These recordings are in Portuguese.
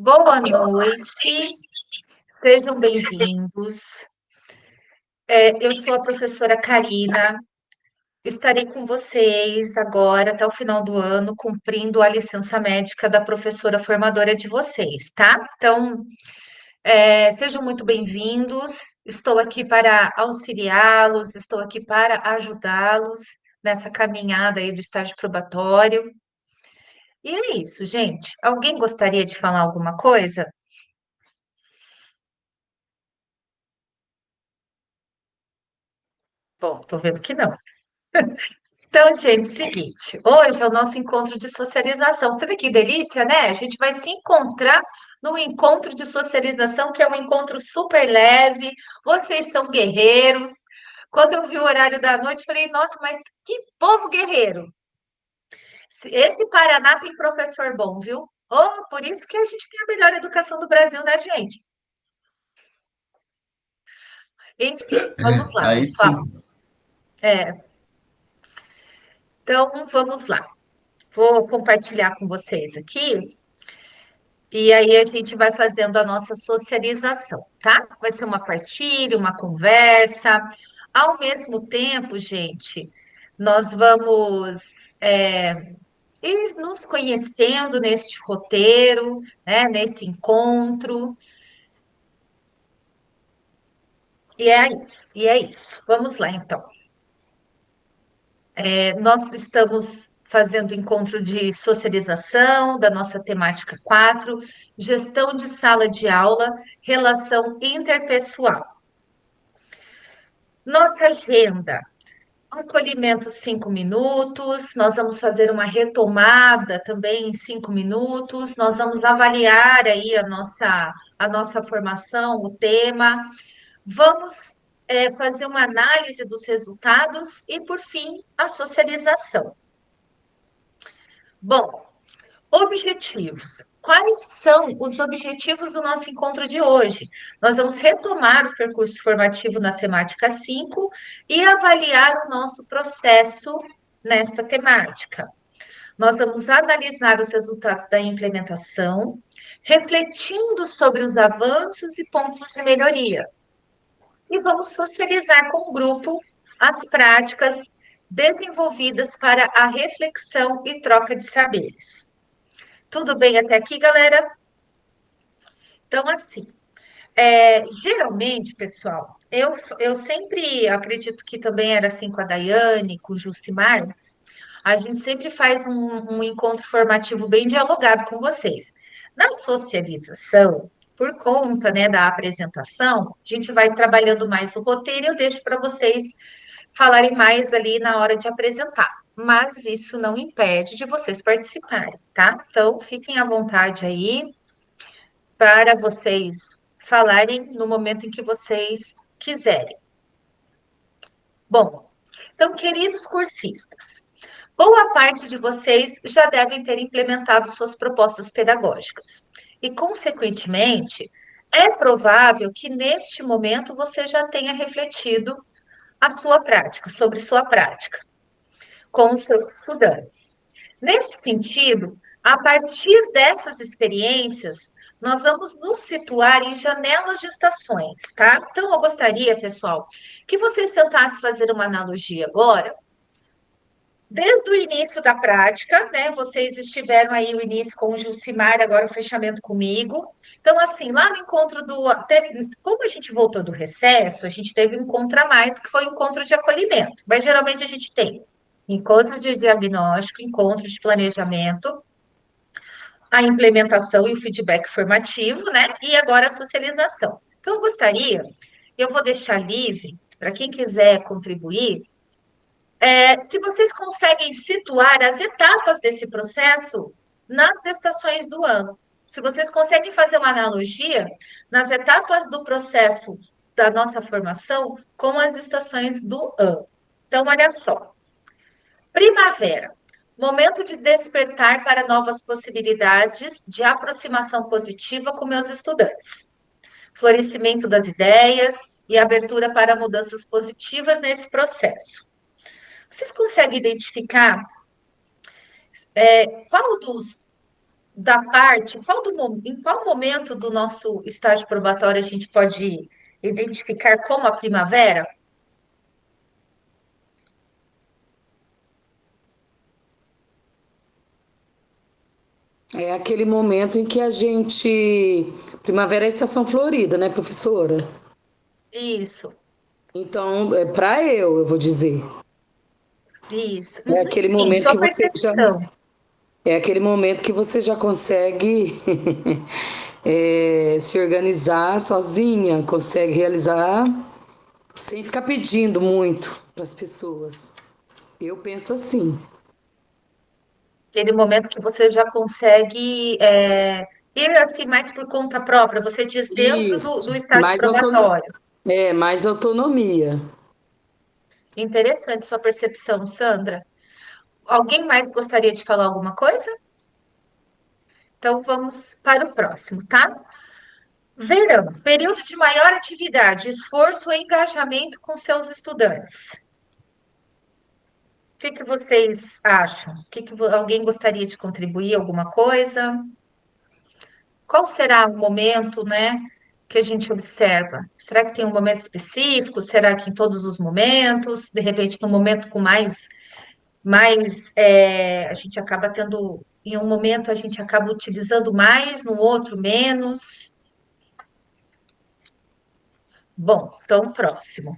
Boa noite, sejam bem-vindos. Eu sou a professora Karina, estarei com vocês agora até o final do ano, cumprindo a licença médica da professora formadora de vocês, tá? Então, sejam muito bem-vindos. Estou aqui para auxiliá-los, estou aqui para ajudá-los nessa caminhada aí do estágio probatório. E é isso, gente. Alguém gostaria de falar alguma coisa? Bom, tô vendo que não. Então, gente, seguinte, hoje é o nosso encontro de socialização. Você vê que delícia, né? A gente vai se encontrar no encontro de socialização, que é um encontro super leve. Vocês são guerreiros. Quando eu vi o horário da noite, falei, nossa, mas que povo guerreiro! Esse Paraná tem professor bom, viu? Oh, por isso que a gente tem a melhor educação do Brasil, né, gente? Enfim, vamos lá, Aí pessoal. sim. Então, vamos lá. Vou compartilhar com vocês aqui. E aí a gente vai fazendo a nossa socialização, tá? Vai ser uma partilha, uma conversa. Ao mesmo tempo, gente, nós vamos ir nos conhecendo neste roteiro, né? Nesse encontro. E é isso, e é isso. Vamos lá, então. Nós estamos fazendo o encontro de socialização da nossa temática 4, gestão de sala de aula, relação interpessoal. Nossa agenda, acolhimento 5 minutos, nós vamos fazer uma retomada também em 5 minutos, nós vamos avaliar aí a nossa formação, o tema, vamos fazer uma análise dos resultados e, por fim, a socialização. Bom, objetivos. Quais são os objetivos do nosso encontro de hoje? Nós vamos retomar o percurso formativo na temática 5 e avaliar o nosso processo nesta temática. Nós vamos analisar os resultados da implementação, refletindo sobre os avanços e pontos de melhoria. E vamos socializar com o grupo as práticas desenvolvidas para a reflexão e troca de saberes. Tudo bem até aqui, galera? Então, assim, geralmente, pessoal, eu sempre acredito que também era assim com a Daiane, com o Jucimar, a gente sempre faz um encontro formativo bem dialogado com vocês. Na socialização, por conta, né, da apresentação, a gente vai trabalhando mais o roteiro e eu deixo para vocês falarem mais ali na hora de apresentar. Mas isso não impede de vocês participarem, tá? Então, fiquem à vontade aí para vocês falarem no momento em que vocês quiserem. Bom, então, queridos cursistas, boa parte de vocês já devem ter implementado suas propostas pedagógicas. E, consequentemente, é provável que neste momento você já tenha refletido a sua prática, sobre sua prática, com os seus estudantes. Neste sentido, a partir dessas experiências, nós vamos nos situar em janelas de estações, tá? Então, eu gostaria, pessoal, que vocês tentassem fazer uma analogia agora, desde o início da prática, né? Vocês estiveram aí o início com o Gilcimar, agora o fechamento comigo. Então, assim, lá no encontro como a gente voltou do recesso, a gente teve um encontro a mais, que foi o encontro de acolhimento. Mas geralmente a gente tem encontro de diagnóstico, encontro de planejamento, a implementação e o feedback formativo, né? E agora a socialização. Então, eu gostaria, eu vou deixar livre para quem quiser contribuir, se vocês conseguem situar as etapas desse processo nas estações do ano. Se vocês conseguem fazer uma analogia nas etapas do processo da nossa formação com as estações do ano. Então, olha só. Primavera, momento de despertar para novas possibilidades de aproximação positiva com meus estudantes. Florescimento das ideias e abertura para mudanças positivas nesse processo. Vocês conseguem identificar qual dos da parte, em qual momento do nosso estágio probatório a gente pode identificar como a primavera? É aquele momento em que a gente. Primavera é a estação florida, né, professora? Isso, Então, é para eu vou dizer. isso. É Uhum, aquele sim, momento sua que você já. percepção. É aquele momento que você já consegue se organizar sozinha, consegue realizar sem ficar pedindo muito para as pessoas. Eu penso assim. Aquele momento que você já consegue ir assim mais por conta própria, você diz dentro do Isso, estágio probatório. mais autonomia. Interessante sua percepção, Sandra. Alguém mais gostaria de falar alguma coisa? Então vamos para o próximo, tá? Verão, período de maior atividade, esforço e engajamento com seus estudantes. O que que vocês acham? Alguém gostaria de contribuir alguma coisa? Qual será o momento, né, que a gente observa? Será que tem um momento específico? Será que em todos os momentos? De repente, no momento com a gente acaba tendo, em um momento a gente acaba utilizando mais, no outro menos. Bom, então próximo.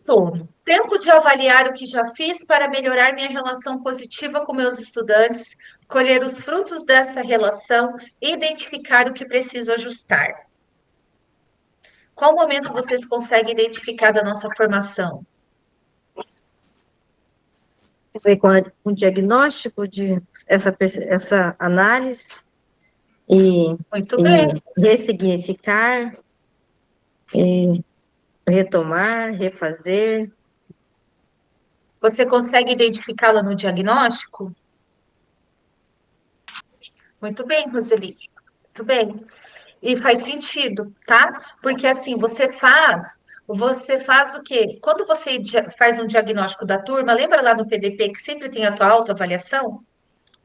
Turno. Tempo de avaliar o que já fiz para melhorar minha relação positiva com meus estudantes, colher os frutos dessa relação e identificar o que preciso ajustar. Qual momento vocês conseguem identificar da nossa formação? Ver com o diagnóstico de essa análise e, Muito bem. e ressignificar, e retomar, refazer. Você consegue identificá-la no diagnóstico? Muito bem, Roseli. Muito bem. E faz sentido, tá? Porque assim, você faz o quê? Quando você faz um diagnóstico da turma, lembra lá no PDP que sempre tem a tua autoavaliação?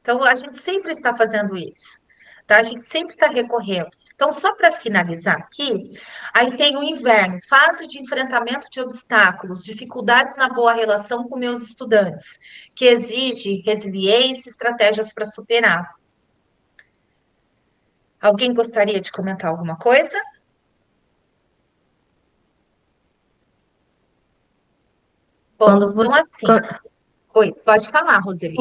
Então, a gente sempre está fazendo isso, tá? A gente sempre está recorrendo. Então, só para finalizar aqui, aí tem o inverno, fase de enfrentamento de obstáculos, dificuldades na boa relação com meus estudantes, que exige resiliência e estratégias para superar. Alguém gostaria de comentar alguma coisa? Bom, Quando então você, assim, oi, pode falar, Roseli.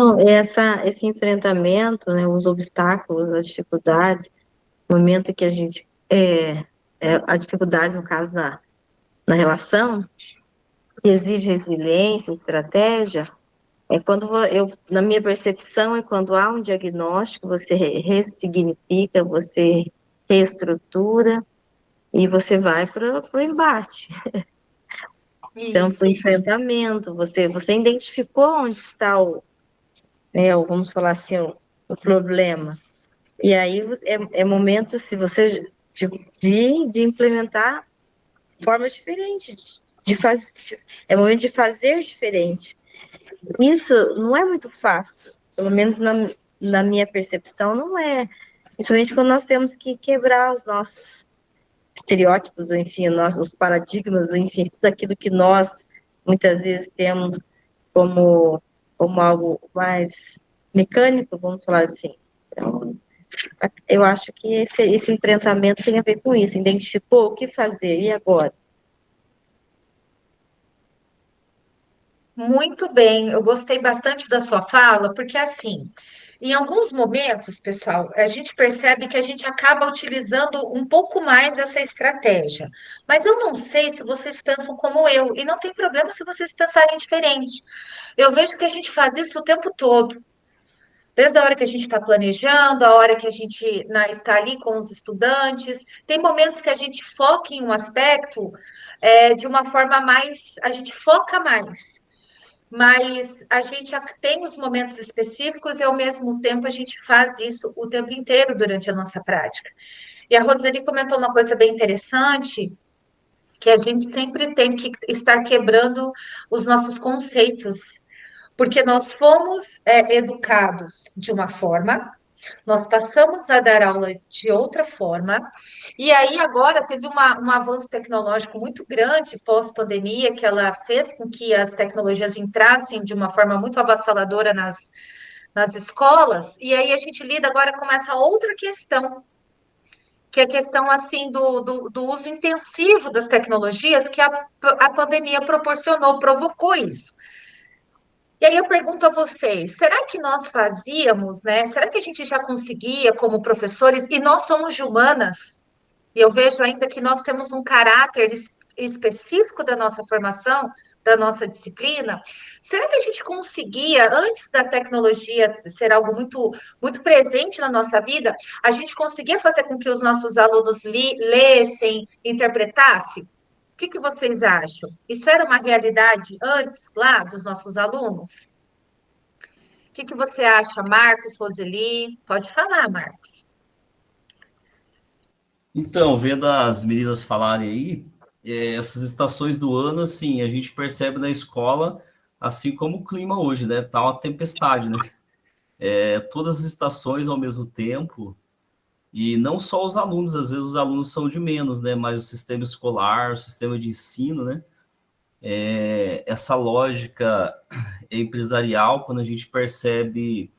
esse enfrentamento, né, os obstáculos, as dificuldades, o momento que a gente, a dificuldade, no caso, na relação, que exige resiliência, estratégia, na minha percepção, é quando há um diagnóstico, você ressignifica, você reestrutura e você vai para o embate. Então, para o Isso. enfrentamento, você identificou onde está vamos falar assim, o problema. E aí é momento, se você, de implementar formas diferentes, é momento de fazer diferente. Isso não é muito fácil, pelo menos na minha percepção, não é. Principalmente quando nós temos que quebrar os nossos estereótipos, ou enfim, os paradigmas, ou enfim, tudo aquilo que nós muitas vezes temos como, como algo mais mecânico, vamos falar assim. Então, eu acho que esse enfrentamento tem a ver com isso. Identificou o que fazer, e agora? Muito bem, eu gostei bastante da sua fala, porque assim, em alguns momentos, pessoal, a gente percebe que a gente acaba utilizando um pouco mais essa estratégia. Mas eu não sei se vocês pensam como eu, e não tem problema se vocês pensarem diferente. Eu vejo que a gente faz isso o tempo todo. Desde a hora que a gente está planejando, a hora que a gente está ali com os estudantes, tem momentos que a gente foca em um aspecto de uma forma mais, a gente foca mais, mas a gente tem os momentos específicos e ao mesmo tempo a gente faz isso o tempo inteiro durante a nossa prática. E a Roseli comentou uma coisa bem interessante, que a gente sempre tem que estar quebrando os nossos conceitos, porque nós fomos educados de uma forma, nós passamos a dar aula de outra forma, e aí agora teve um avanço tecnológico muito grande pós-pandemia, que ela fez com que as tecnologias entrassem de uma forma muito avassaladora nas escolas, e aí a gente lida agora com essa outra questão, que é a questão assim do uso intensivo das tecnologias que a pandemia proporcionou, provocou isso. E aí eu pergunto a vocês, será que nós fazíamos, né? Será que a gente já conseguia como professores, e nós somos de humanas, e eu vejo ainda que nós temos um caráter específico da nossa formação, da nossa disciplina. Será que a gente conseguia, antes da tecnologia ser algo muito, muito presente na nossa vida, a gente conseguia fazer com que os nossos alunos lessem, interpretassem? O que vocês acham? Isso era uma realidade antes lá dos nossos alunos? O que você acha, Marcos, Roseli? Pode falar, Marcos. Então, vendo as meninas falarem aí, essas estações do ano, assim, a gente percebe na escola, assim como o clima hoje, né? Tá uma tempestade, né? Todas as estações ao mesmo tempo, e não só os alunos, às vezes os alunos são de menos, né? Mas o sistema escolar, o sistema de ensino, né? Essa lógica empresarial, quando a gente percebe,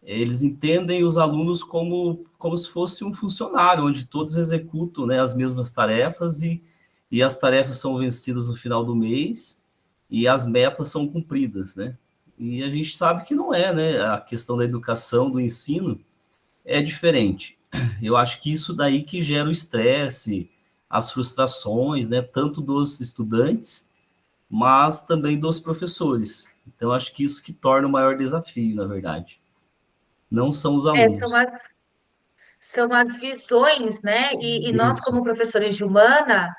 eles entendem os alunos como se fosse um funcionário, onde todos executam, né, as mesmas tarefas e as tarefas são vencidas no final do mês e as metas são cumpridas, né? E a gente sabe que não é, né? A questão da educação, do ensino é diferente. Eu acho que isso daí que gera o estresse, as frustrações, né, tanto dos estudantes, mas também dos professores. Então, acho que isso que torna o maior desafio, na verdade. Não são os É, são alunos. as, são as visões, né? E nós, Isso. como professores de humana,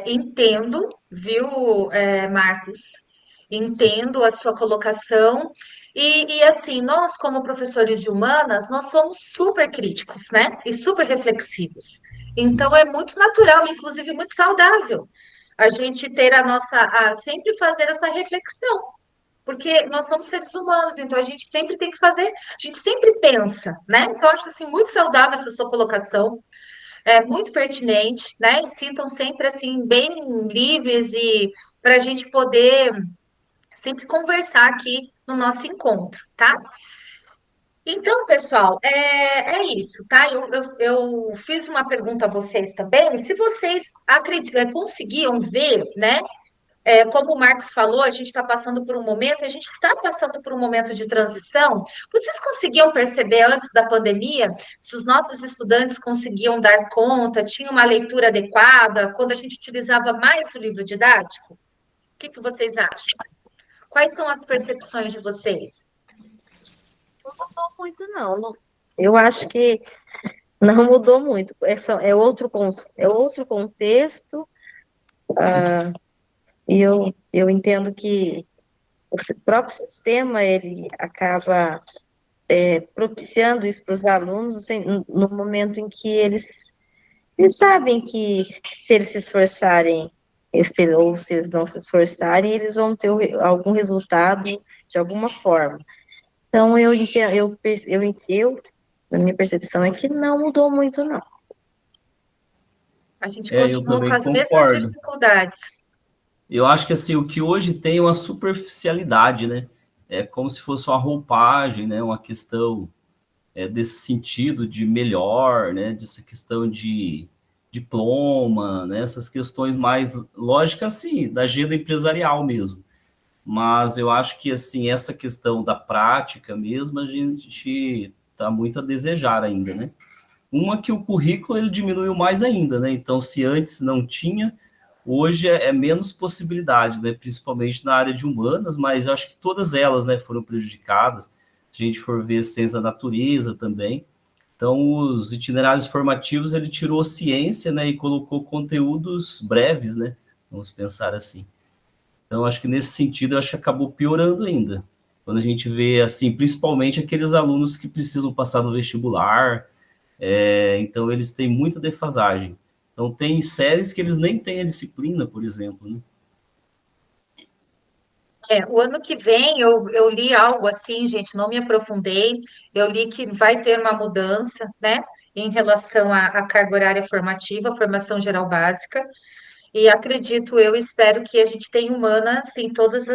entendo, viu, Marcos? Sim. Entendo a sua colocação. E assim, nós, como professores de humanas, nós somos super críticos, né? E super reflexivos. Sim. Então, é muito natural, inclusive muito saudável, a gente ter sempre fazer essa reflexão, porque nós somos seres humanos, então a gente sempre tem que fazer, a gente sempre pensa, né? Então, eu acho assim, muito saudável essa sua colocação, é muito pertinente, né? E sintam sempre assim, bem livres e para a gente poder sempre conversar aqui no nosso encontro, tá? Então, pessoal, é isso, tá? Eu fiz uma pergunta a vocês também, se vocês conseguiam ver, né? Como o Marcos falou, a gente está passando por um momento, a gente está passando por um momento de transição. Vocês conseguiam perceber antes da pandemia se os nossos estudantes conseguiam dar conta, tinham uma leitura adequada, quando a gente utilizava mais o livro didático? O que vocês acham? Quais são as percepções de vocês? Não mudou muito, não. Eu acho que não mudou muito. É outro contexto, e eu entendo que o próprio sistema ele acaba propiciando isso para os alunos assim, no momento em que eles sabem que se eles se esforçarem ou se eles não se esforçarem, eles vão ter algum resultado de alguma forma. Então, eu entendo, na minha percepção, é que não mudou muito, não. A gente Eu continua com também as mesmas concordo. dificuldades. Eu acho que assim, o que hoje tem é uma superficialidade, né? É como se fosse uma roupagem, né? Uma questão desse sentido de melhor, né? Dessa questão de diploma, né? Essas questões mais lógicas, assim, da agenda empresarial mesmo. Mas eu acho que assim, essa questão da prática mesmo, a gente está muito a desejar ainda, né? Uma que o currículo ele diminuiu mais ainda, né? Então, se antes não tinha, hoje é menos possibilidade, né? Principalmente na área de humanas, mas eu acho que todas elas, né, foram prejudicadas. Se a gente for ver ciência da natureza também. Então, os itinerários formativos, ele tirou ciência, né, e colocou conteúdos breves, né? Vamos pensar assim. Então, acho que nesse sentido, eu acho que acabou piorando ainda. Quando a gente vê, assim, principalmente aqueles alunos que precisam passar no vestibular, então eles têm muita defasagem. Então, tem séries que eles nem têm a disciplina, por exemplo, né? O ano que vem eu li algo assim, gente, não me aprofundei. Eu li que vai ter uma mudança, né, em relação à carga horária formativa, formação geral básica, e acredito, eu espero que a gente tenha humanas em todas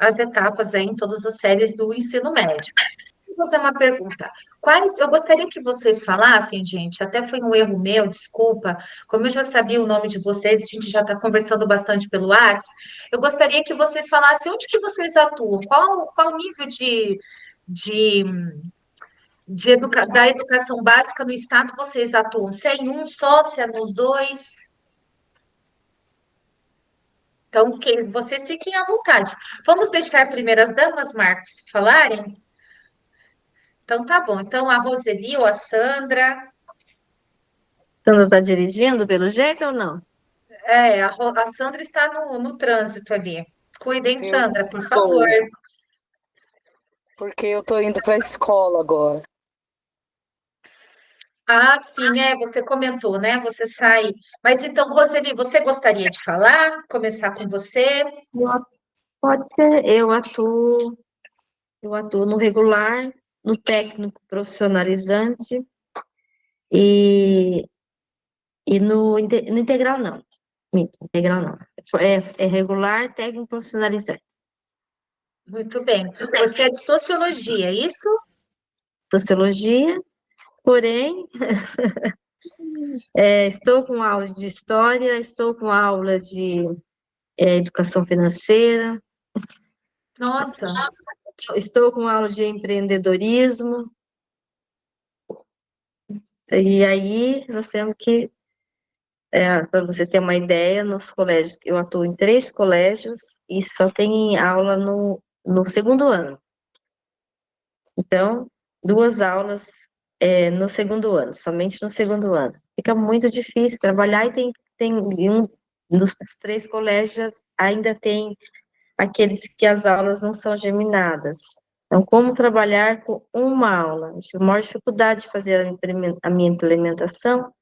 as etapas, aí, em todas as séries do ensino médio. Vou fazer uma pergunta. Eu gostaria que vocês falassem, gente, até foi um erro meu, desculpa, como eu já sabia o nome de vocês, a gente já está conversando bastante pelo WhatsApp, eu gostaria que vocês falassem onde que vocês atuam, qual o nível de, da educação básica no estado vocês atuam? Se é em um só, se é nos dois? Então, vocês fiquem à vontade. Vamos deixar primeiro as damas, Marcos, falarem? Então, tá bom. Então, a Roseli ou a Sandra. Sandra está dirigindo pelo jeito ou não? A Sandra está no trânsito ali. Cuidem, Eu Sandra, por favor. estou, porque eu estou indo para a escola agora. Ah, sim, você comentou, né? Você sai. Mas então, Roseli, você gostaria de falar? Começar com você? Pode ser, eu atuo no regular, no técnico profissionalizante e, no integral não. Minto, integral não. É regular, técnico profissionalizante. Muito bem. Você é de sociologia, é isso? Sociologia, porém, estou com aula de história, estou com aula de educação financeira, Nossa, estou com aula de empreendedorismo, e aí nós temos que, para você ter uma ideia, nos colégios, eu atuo em 3 colégios e só tem aula no segundo ano. Então, 2 aulas no segundo ano, somente no segundo ano. Fica muito difícil trabalhar e tem um dos 3 colégios ainda tem aqueles que as aulas não são geminadas. Então, como trabalhar com uma aula? Eu tive a maior dificuldade de fazer a minha implementação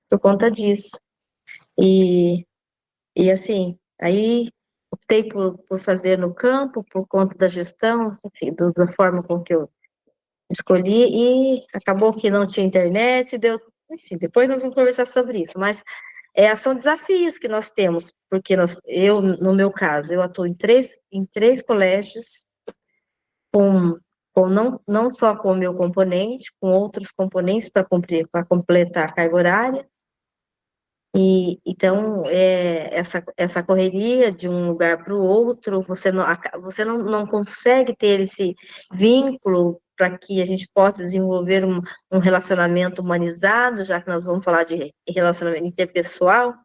por conta disso. E assim, aí optei por fazer no campo, por conta da gestão, enfim, da forma com que eu escolhi, e acabou que não tinha internet, enfim, depois nós vamos conversar sobre isso, mas são desafios que nós temos, porque no meu caso, eu atuo em três colégios, com não só com o meu componente, com outros componentes para completar a carga horária. E então, essa correria de um lugar para o outro, você não consegue ter esse vínculo para que a gente possa desenvolver um relacionamento humanizado, já que nós vamos falar de relacionamento interpessoal,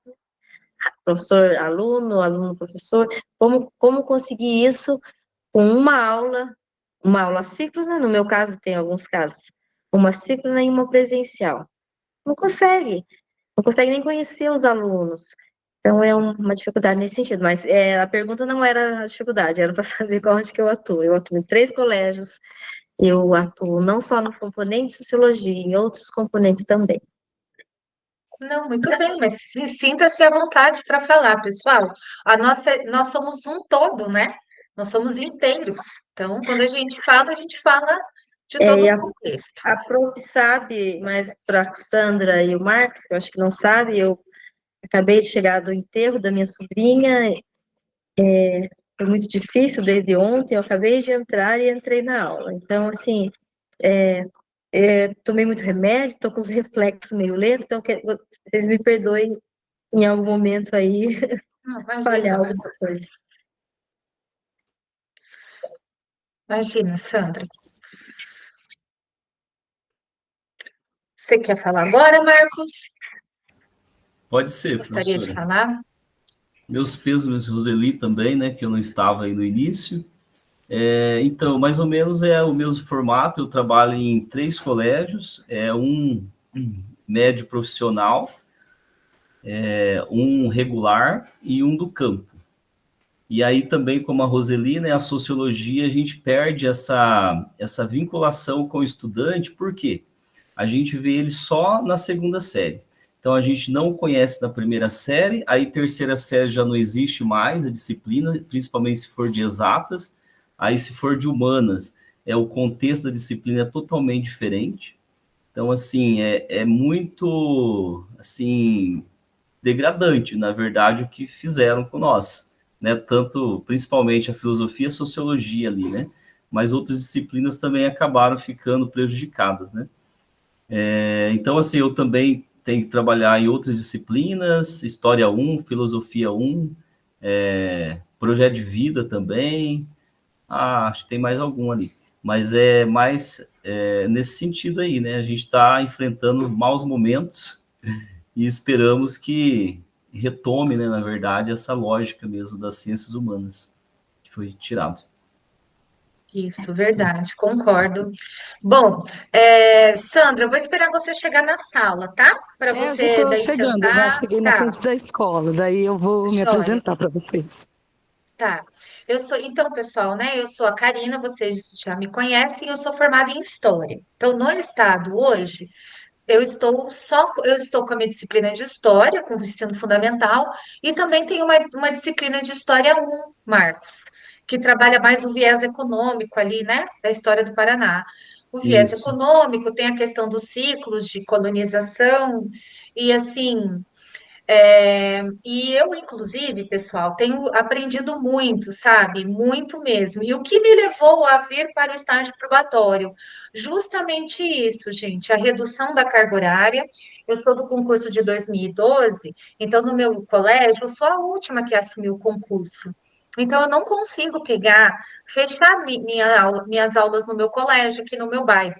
professor-aluno, aluno-professor, como conseguir isso com uma aula síncrona, no meu caso, tem alguns casos, uma síncrona e uma presencial. Não consegue. Não consegue nem conhecer os alunos. Então, é uma dificuldade nesse sentido. Mas a pergunta não era a dificuldade, era para saber onde que eu atuo. Eu atuo em 3 colégios, eu atuo não só no componente de sociologia, em outros componentes também. não, muito bem, mas sinta-se à vontade para falar, pessoal. Nós somos um todo, né? Nós somos inteiros. Então, quando a gente fala de todo E o a, contexto. a Prof sabe, mas para a Sandra e o Marcos, que eu acho que não sabe, eu acabei de chegar do enterro da minha sobrinha, foi muito difícil desde ontem, eu acabei de entrar e entrei na aula. Então, assim, tomei muito remédio, estou com os reflexos meio lentos, então vocês me perdoem em algum momento aí Não, falhar imagina, alguma coisa. imagina, Sandra. Você quer falar agora, Marcos? Pode ser, Gostaria de professora. falar? Meus pêsames, Roseli, também, né, que eu não estava aí no início. Então, mais ou menos é o mesmo formato, eu trabalho em 3 colégios, um médio profissional, um regular e um do campo. E aí também, como a Roseli, né, a sociologia, a gente perde essa vinculação com o estudante, por quê? A gente vê ele só na segunda série. Então, a gente não conhece na primeira série, aí terceira série já não existe mais a disciplina, principalmente se for de exatas, aí se for de humanas, o contexto da disciplina é totalmente diferente. Então, assim, é muito, assim, degradante, na verdade, o que fizeram com nós, né? Tanto, principalmente a filosofia e a sociologia ali, né? Mas outras disciplinas também acabaram ficando prejudicadas, né? Então, assim, eu também tenho que trabalhar em outras disciplinas, História 1, Filosofia 1, Projeto de Vida também, acho que tem mais algum ali, mas é mais nesse sentido aí, né? A gente está enfrentando maus momentos e esperamos que retome, né, na verdade, essa lógica mesmo das ciências humanas, que foi tirado. Isso, verdade, concordo. Bom, Sandra, eu vou esperar você chegar na sala, tá? Para Eu já você estou daí chegando, eu já sentar. cheguei na Tá, frente da escola, daí eu vou me joia. apresentar para vocês. Tá. Então, pessoal, né? Eu sou a Karina, vocês já me conhecem, eu sou formada em História. Então, no estado hoje, eu estou com a minha disciplina de História, com o ensino fundamental, e também tenho uma disciplina de História 1, Marcos, que trabalha mais o viés econômico ali, né? Da história do Paraná. O viés Isso. econômico tem a questão dos ciclos de colonização, e assim. E eu, inclusive, pessoal, tenho aprendido muito, sabe? Muito mesmo. E o que me levou a vir para o estágio probatório? Justamente isso, gente, a redução da carga horária. Eu sou do concurso de 2012, então no meu colégio eu sou a última que assumiu o concurso. Então eu não consigo fechar minhas aulas no meu colégio, aqui no meu bairro.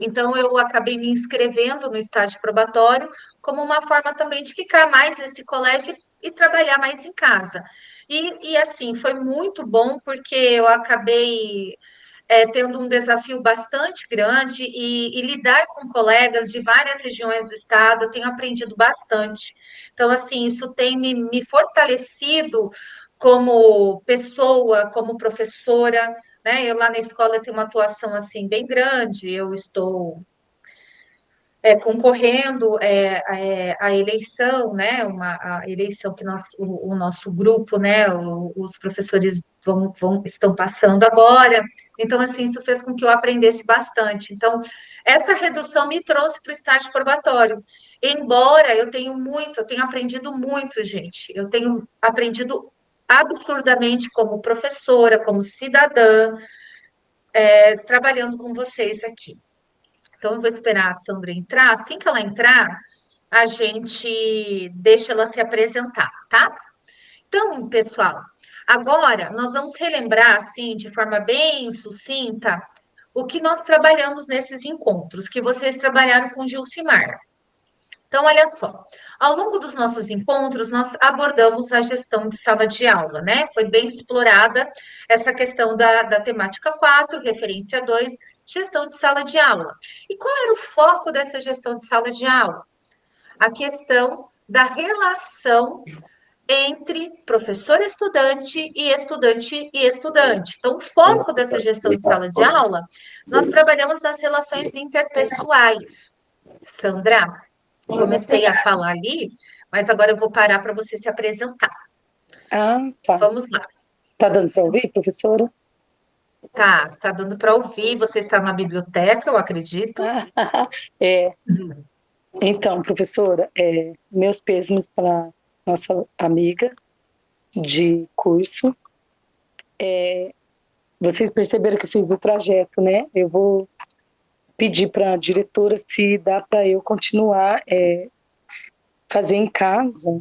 Então, eu acabei me inscrevendo no estágio probatório como uma forma também de ficar mais nesse colégio e trabalhar mais em casa. Assim, foi muito bom porque eu acabei tendo um desafio bastante grande e lidar com colegas de várias regiões do estado, eu tenho aprendido bastante. Então, assim, isso tem me fortalecido como pessoa, como professora, né? Eu lá na escola tenho uma atuação assim bem grande, eu estou concorrendo a eleição, né? A eleição que o nosso grupo, né? Os professores estão passando agora. Então, assim, isso fez com que eu aprendesse bastante. Então, essa redução me trouxe para o estágio probatório. Embora eu tenho aprendido muito, gente. Eu tenho aprendido absurdamente como professora, como cidadã, trabalhando com vocês aqui. Então, eu vou esperar a Sandra entrar. Assim que ela entrar, a gente deixa ela se apresentar, tá? Então, pessoal, agora nós vamos relembrar, assim, de forma bem sucinta, o que nós trabalhamos nesses encontros, que vocês trabalharam com Gilcimar. Então, olha só, ao longo dos nossos encontros, nós abordamos a gestão de sala de aula, né? Foi bem explorada essa questão da temática 4, referência 2, gestão de sala de aula. E qual era o foco dessa gestão de sala de aula? A questão da relação entre professor-estudante e estudante e estudante. Então, o foco dessa gestão de sala de aula, nós trabalhamos nas relações interpessoais. Sandra, comecei a falar ali, mas agora eu vou parar para você se apresentar. Ah, tá. Vamos lá. Tá dando para ouvir, professora? Tá dando para ouvir. Você está na biblioteca, eu acredito. É, então, professora, meus pêsames para nossa amiga de curso. Vocês perceberam que eu fiz o trajeto, né? Eu vou pedir para a diretora se dá para eu continuar fazer em casa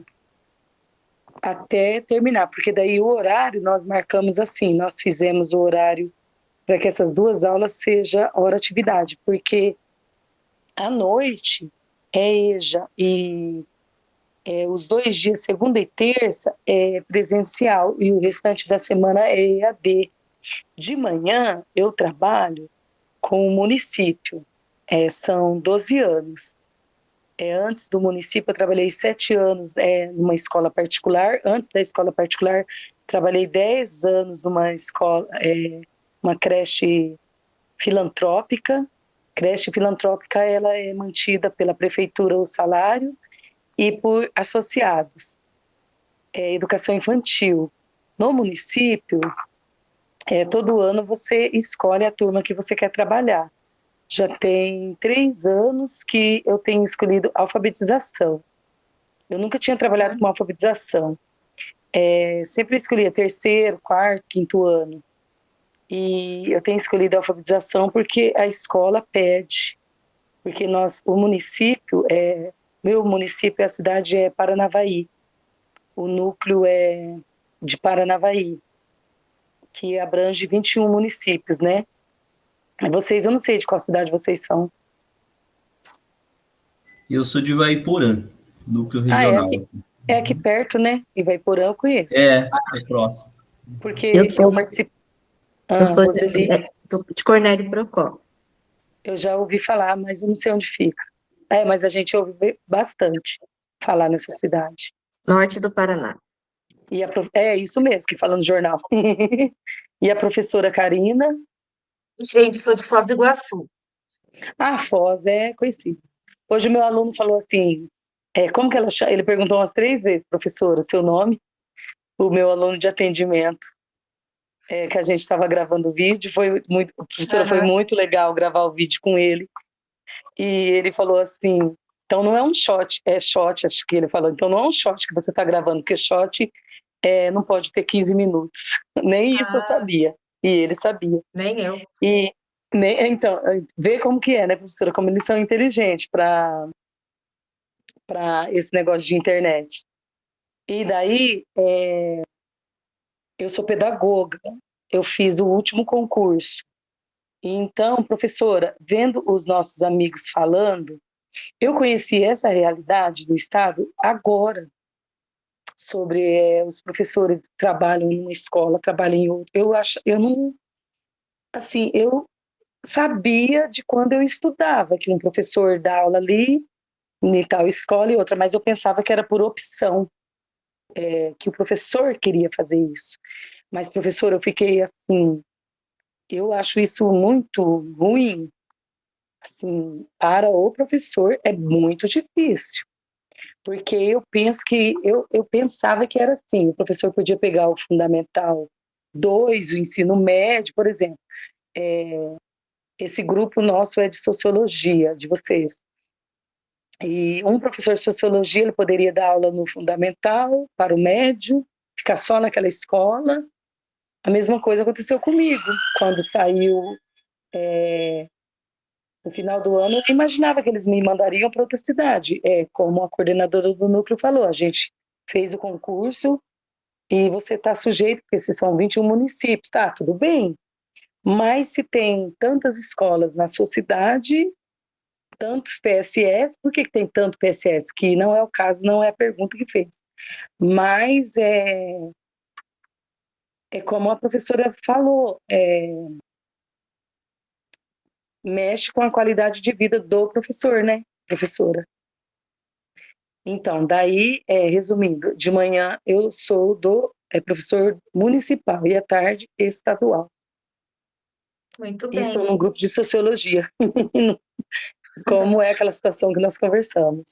até terminar, porque daí o horário nós marcamos assim, nós fizemos o horário para que essas duas aulas seja hora atividade, porque à noite é EJA e os 2 dias, segunda e terça, é presencial e o restante da semana é EAD. De manhã eu trabalho com o município, são 12 anos. Antes do município, eu trabalhei 7 anos numa escola particular. Antes da escola particular, trabalhei 10 anos numa escola, uma creche filantrópica. creche filantrópica, ela é mantida pela prefeitura o salário e por associados. Educação infantil. No município, todo ano você escolhe a turma que você quer trabalhar. Já tem 3 anos que eu tenho escolhido alfabetização. Eu nunca tinha trabalhado com alfabetização. Sempre escolhia terceiro, quarto, quinto ano. E eu tenho escolhido a alfabetização porque a escola pede. Porque meu município, a cidade é Paranavaí. O núcleo é de Paranavaí, que abrange 21 municípios, né? Vocês, eu não sei de qual cidade vocês são. Eu sou de Ivaiporã, núcleo Ah, regional. é aqui perto, né? Ivaiporã eu conheço. É próximo. Porque Eu sou, eu participo. eu sou Roseli, de Cornélio Procópio. eu já ouvi falar, mas eu não sei onde fica. Mas a gente ouve bastante falar nessa cidade. Norte do Paraná. É isso mesmo que fala no jornal. E a professora Karina? Gente, sou de Foz do Iguaçu. Foz é conhecida. Hoje o meu aluno falou assim, como que ela chama? Ele perguntou umas 3 vezes, professora, seu nome? O meu aluno de atendimento, que a gente estava gravando o vídeo, professora, foi muito legal gravar o vídeo com ele. E ele falou assim, então não é um shot, é shot, acho que ele falou, então não é um shot que você está gravando, porque shot não pode ter 15 minutos. Nem isso eu sabia, e ele sabia. Nem eu. E, então, vê como que é, né, professora, como eles são inteligentes para esse negócio de internet. E daí, eu sou pedagoga, eu fiz o último concurso. Então, professora, vendo os nossos amigos falando, eu conheci essa realidade do Estado agora, sobre os professores que trabalham em uma escola, trabalham em outra. Eu não, assim, eu sabia de quando eu estudava, que um professor dá aula ali, em tal escola e outra, mas eu pensava que era por opção, que o professor queria fazer isso. Mas, professor, eu fiquei assim, eu acho isso muito ruim, assim, para o professor é muito difícil, porque eu penso que, eu pensava que era assim, o professor podia pegar o Fundamental 2, o ensino médio, por exemplo, esse grupo nosso é de sociologia, de vocês, e um professor de sociologia, ele poderia dar aula no fundamental, para o médio, ficar só naquela escola. A mesma coisa aconteceu comigo, quando saiu no final do ano, eu nem imaginava que eles me mandariam para outra cidade. Como a coordenadora do núcleo falou, a gente fez o concurso e você está sujeito, porque esses são 21 municípios, tá, tudo bem. Mas se tem tantas escolas na sua cidade, tantos PSS, por que tem tanto PSS? Que não é o caso, não é a pergunta que fez. Mas como a professora falou, mexe com a qualidade de vida do professor, né, professora? Então, daí, resumindo, de manhã eu sou professor municipal e à tarde estadual. Muito E bem. estou num grupo de sociologia. Como é aquela situação que nós conversamos.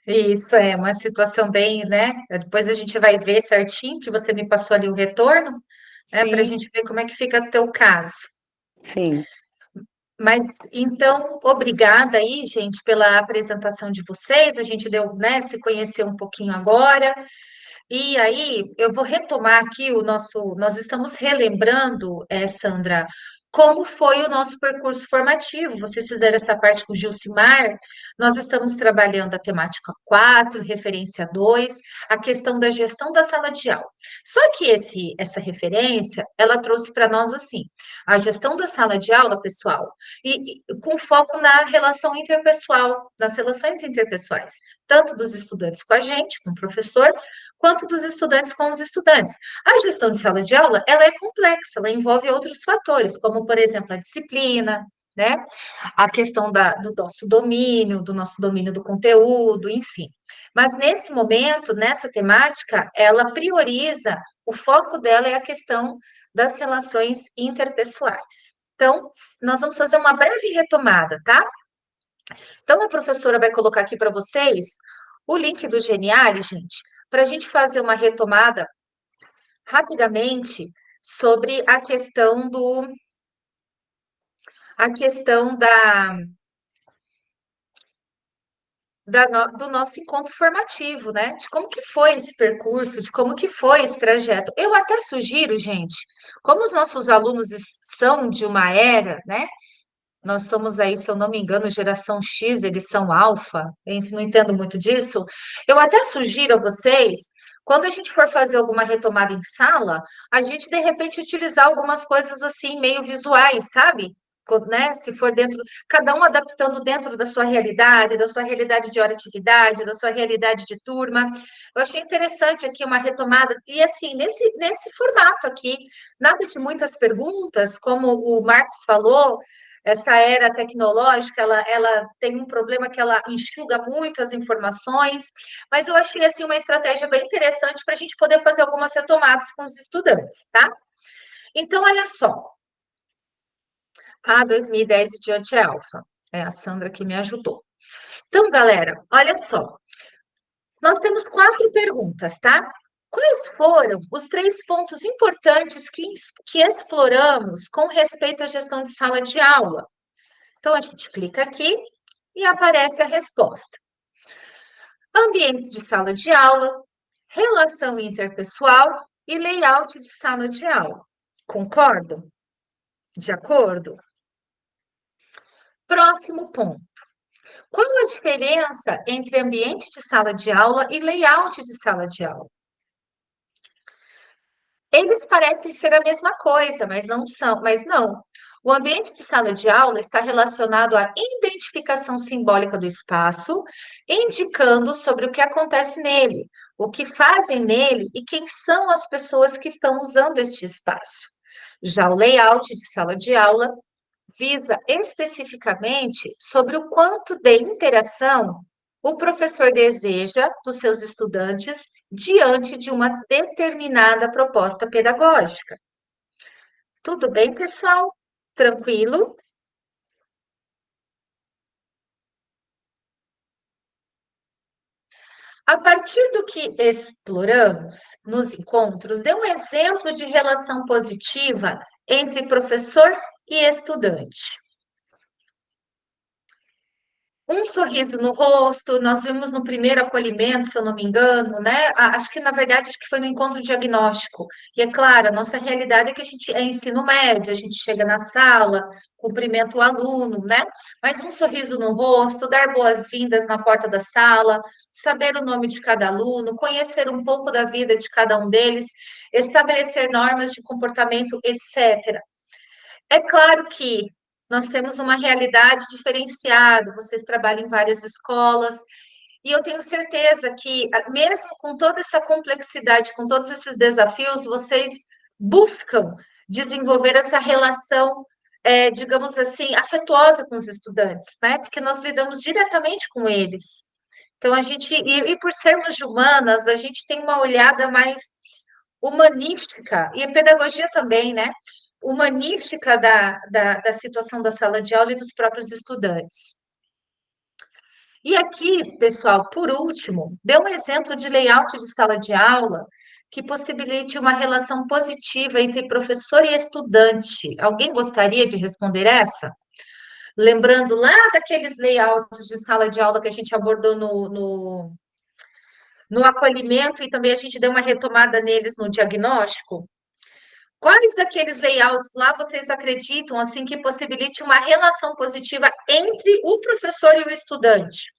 Isso é uma situação bem, né? Depois a gente vai ver certinho que você me passou ali o retorno, né? Para a Sim, gente ver como é que fica o teu caso. sim. Mas então, obrigada aí, gente, pela apresentação de vocês. A gente deu, né, se conhecer um pouquinho agora. E aí, eu vou retomar aqui nós estamos relembrando, Sandra, como foi o nosso percurso formativo. Vocês fizeram essa parte com o Gilcimar, nós estamos trabalhando a temática 4, referência 2, a questão da gestão da sala de aula. Só que essa referência, ela trouxe para nós assim, a gestão da sala de aula, pessoal, e com foco na relação interpessoal, nas relações interpessoais, tanto dos estudantes com a gente, com o professor, quanto dos estudantes com os estudantes. A gestão de sala de aula, ela é complexa, ela envolve outros fatores, como, por exemplo, a disciplina, né? A questão do nosso domínio do conteúdo, enfim. Mas nesse momento, nessa temática, ela prioriza, o foco dela é a questão das relações interpessoais. Então, nós vamos fazer uma breve retomada, tá? Então, a professora vai colocar aqui para vocês o link do Geniali, gente, para a gente fazer uma retomada rapidamente sobre a questão do nosso encontro formativo, né? De como que foi esse percurso, de como que foi esse trajeto. Eu até sugiro, gente, como os nossos alunos são de uma era, né? Nós somos aí, se eu não me engano, geração X, eles são alfa, enfim, não entendo muito disso. Eu até sugiro a vocês, quando a gente for fazer alguma retomada em sala, a gente de repente utilizar algumas coisas assim, meio visuais, sabe? Né? Se for dentro, cada um adaptando dentro da sua realidade de hora atividade, da sua realidade de turma. Eu achei interessante aqui uma retomada, e assim, nesse formato aqui, nada de muitas perguntas, como o Marcos falou, essa era tecnológica, ela tem um problema que ela enxuga muito as informações, mas eu achei assim uma estratégia bem interessante para a gente poder fazer algumas retomadas com os estudantes, tá? Então, olha só, a 2010 e diante é alfa, é a Sandra que me ajudou. Então, galera, olha só, nós temos 4 perguntas, tá? Quais foram os 3 pontos importantes que exploramos com respeito à gestão de sala de aula? Então, a gente clica aqui e aparece a resposta. Ambiente de sala de aula, relação interpessoal e layout de sala de aula. Concordam? De acordo? Próximo ponto. Qual a diferença entre ambiente de sala de aula e layout de sala de aula? Eles parecem ser a mesma coisa, mas não são, mas não. O ambiente de sala de aula está relacionado à identificação simbólica do espaço, indicando sobre o que acontece nele, o que fazem nele e quem são as pessoas que estão usando este espaço. Já o layout de sala de aula visa especificamente sobre o quanto de interação o professor deseja dos seus estudantes diante de uma determinada proposta pedagógica. Tudo bem, pessoal? Tranquilo? A partir do que exploramos nos encontros, dê um exemplo de relação positiva entre professor e estudante. Um sorriso no rosto, nós vimos no primeiro acolhimento, se eu não me engano, né? Acho que, na verdade, acho que foi no encontro diagnóstico. E é claro, a nossa realidade é que a gente é ensino médio, a gente chega na sala, cumprimenta o aluno, né? Mas um sorriso no rosto, dar boas-vindas na porta da sala, saber o nome de cada aluno, conhecer um pouco da vida de cada um deles, estabelecer normas de comportamento, etc. É claro que nós temos uma realidade diferenciada, vocês trabalham em várias escolas, e eu tenho certeza que, mesmo com toda essa complexidade, com todos esses desafios, vocês buscam desenvolver essa relação, digamos assim, afetuosa com os estudantes, né? Porque nós lidamos diretamente com eles. Então, e por sermos de humanas, a gente tem uma olhada mais humanística, e a pedagogia também, né? Humanística da situação da sala de aula e dos próprios estudantes. E aqui, pessoal, por último, dê um exemplo de layout de sala de aula que possibilite uma relação positiva entre professor e estudante. Alguém gostaria de responder essa? Lembrando lá daqueles layouts de sala de aula que a gente abordou no acolhimento e também a gente deu uma retomada neles no diagnóstico. Quais daqueles layouts lá vocês acreditam assim que possibilite uma relação positiva entre o professor e o estudante?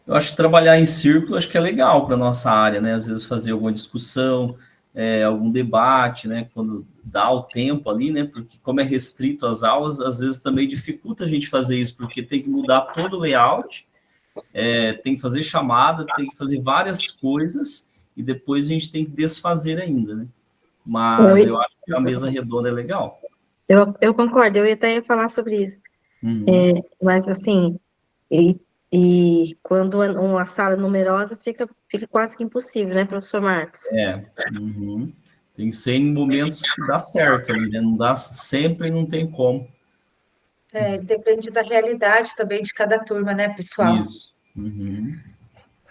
Eu acho que trabalhar em círculo acho que é legal para nossa área, né? Às vezes fazer alguma discussão, algum debate, né? Quando dá o tempo ali, né? Porque como é restrito às aulas, às vezes também dificulta a gente fazer isso, porque tem que mudar todo o layout, tem que fazer chamada, tem que fazer várias coisas e depois a gente tem que desfazer ainda, né? Mas eu acho que a mesa redonda é legal. Eu concordo, eu até ia falar sobre isso. Uhum. Mas assim, e quando uma sala numerosa fica quase que impossível, né, professor Marcos? Uhum. Tem que ser em momentos que dá certo ali, né? Não dá sempre, não tem como. Depende da realidade também de cada turma, né, pessoal? Isso. Uhum.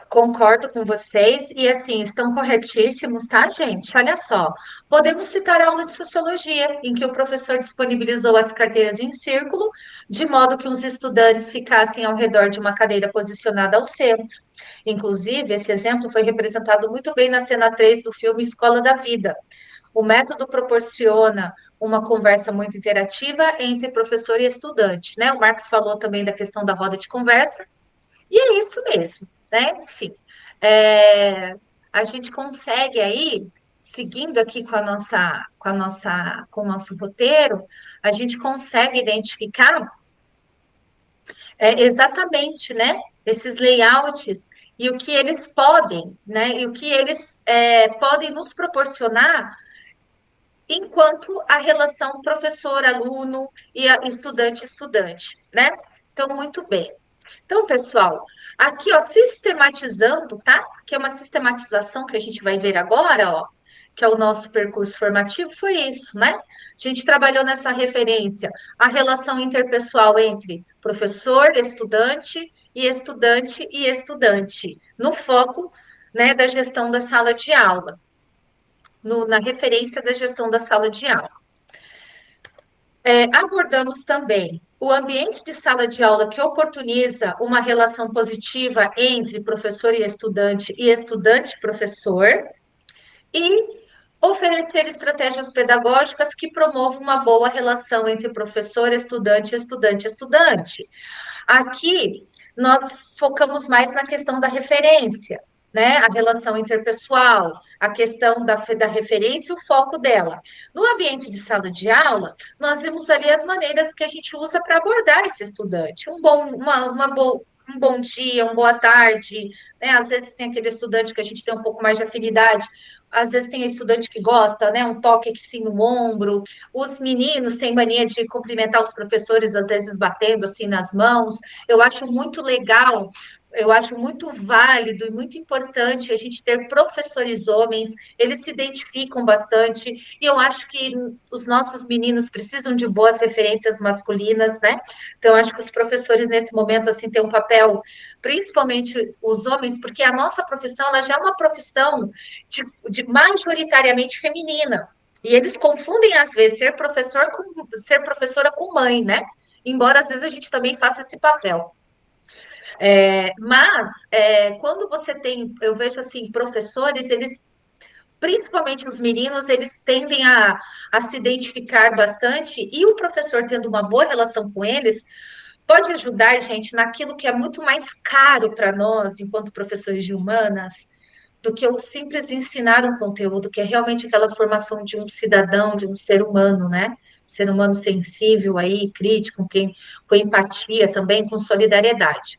Concordo com vocês e assim, estão corretíssimos, tá, gente? Olha só, podemos citar a aula de sociologia, em que o professor disponibilizou as carteiras em círculo, de modo que os estudantes ficassem ao redor de uma cadeira posicionada ao centro. Inclusive, esse exemplo foi representado muito bem na cena 3 do filme Escola da Vida. O método proporciona uma conversa muito interativa entre professor e estudante, né? O Marcos falou também da questão da roda de conversa, e é isso mesmo, né? Enfim, é, a gente consegue aí, seguindo aqui com o nosso roteiro, a gente consegue identificar exatamente, né? Esses layouts e o que eles podem, né? E o que eles podem nos proporcionar enquanto a relação professor-aluno e estudante-estudante, né? Então, muito bem. Então, pessoal, aqui, ó, sistematizando, tá? Que é uma sistematização que a gente vai ver agora, ó, que é o nosso percurso formativo, foi isso, né? A gente trabalhou nessa referência, a relação interpessoal entre professor, estudante e estudante, no foco, né, da gestão da sala de aula, na referência da gestão da sala de aula. Abordamos também o ambiente de sala de aula que oportuniza uma relação positiva entre professor e estudante-professor, e oferecer estratégias pedagógicas que promovam uma boa relação entre professor, estudante e estudante-estudante. Aqui, nós focamos mais na questão da referência, né? A relação interpessoal, a questão da referência e o foco dela. No ambiente de sala de aula, nós vimos ali as maneiras que a gente usa para abordar esse estudante. Um bom dia, uma boa tarde, né? Às vezes tem aquele estudante que a gente tem um pouco mais de afinidade, às vezes tem estudante que gosta, né? Um toque aqui sim no ombro. Os meninos têm mania de cumprimentar os professores, às vezes batendo assim nas mãos. Eu acho muito legal, eu acho muito válido e muito importante a gente ter professores homens, eles se identificam bastante, e eu acho que os nossos meninos precisam de boas referências masculinas, né? Então, eu acho que os professores, nesse momento, assim, têm um papel, principalmente os homens, porque a nossa profissão, ela já é uma profissão de majoritariamente feminina, e eles confundem, às vezes, ser professora com mãe, né? Embora, às vezes, a gente também faça esse papel. Quando você tem, eu vejo assim, professores, eles, principalmente os meninos, eles tendem a se identificar bastante, e o professor tendo uma boa relação com eles, pode ajudar, gente, naquilo que é muito mais caro para nós, enquanto professores de humanas, do que o simples ensinar um conteúdo, que é realmente aquela formação de um cidadão, de um ser humano, né? Ser humano sensível aí, crítico, com empatia também, com solidariedade.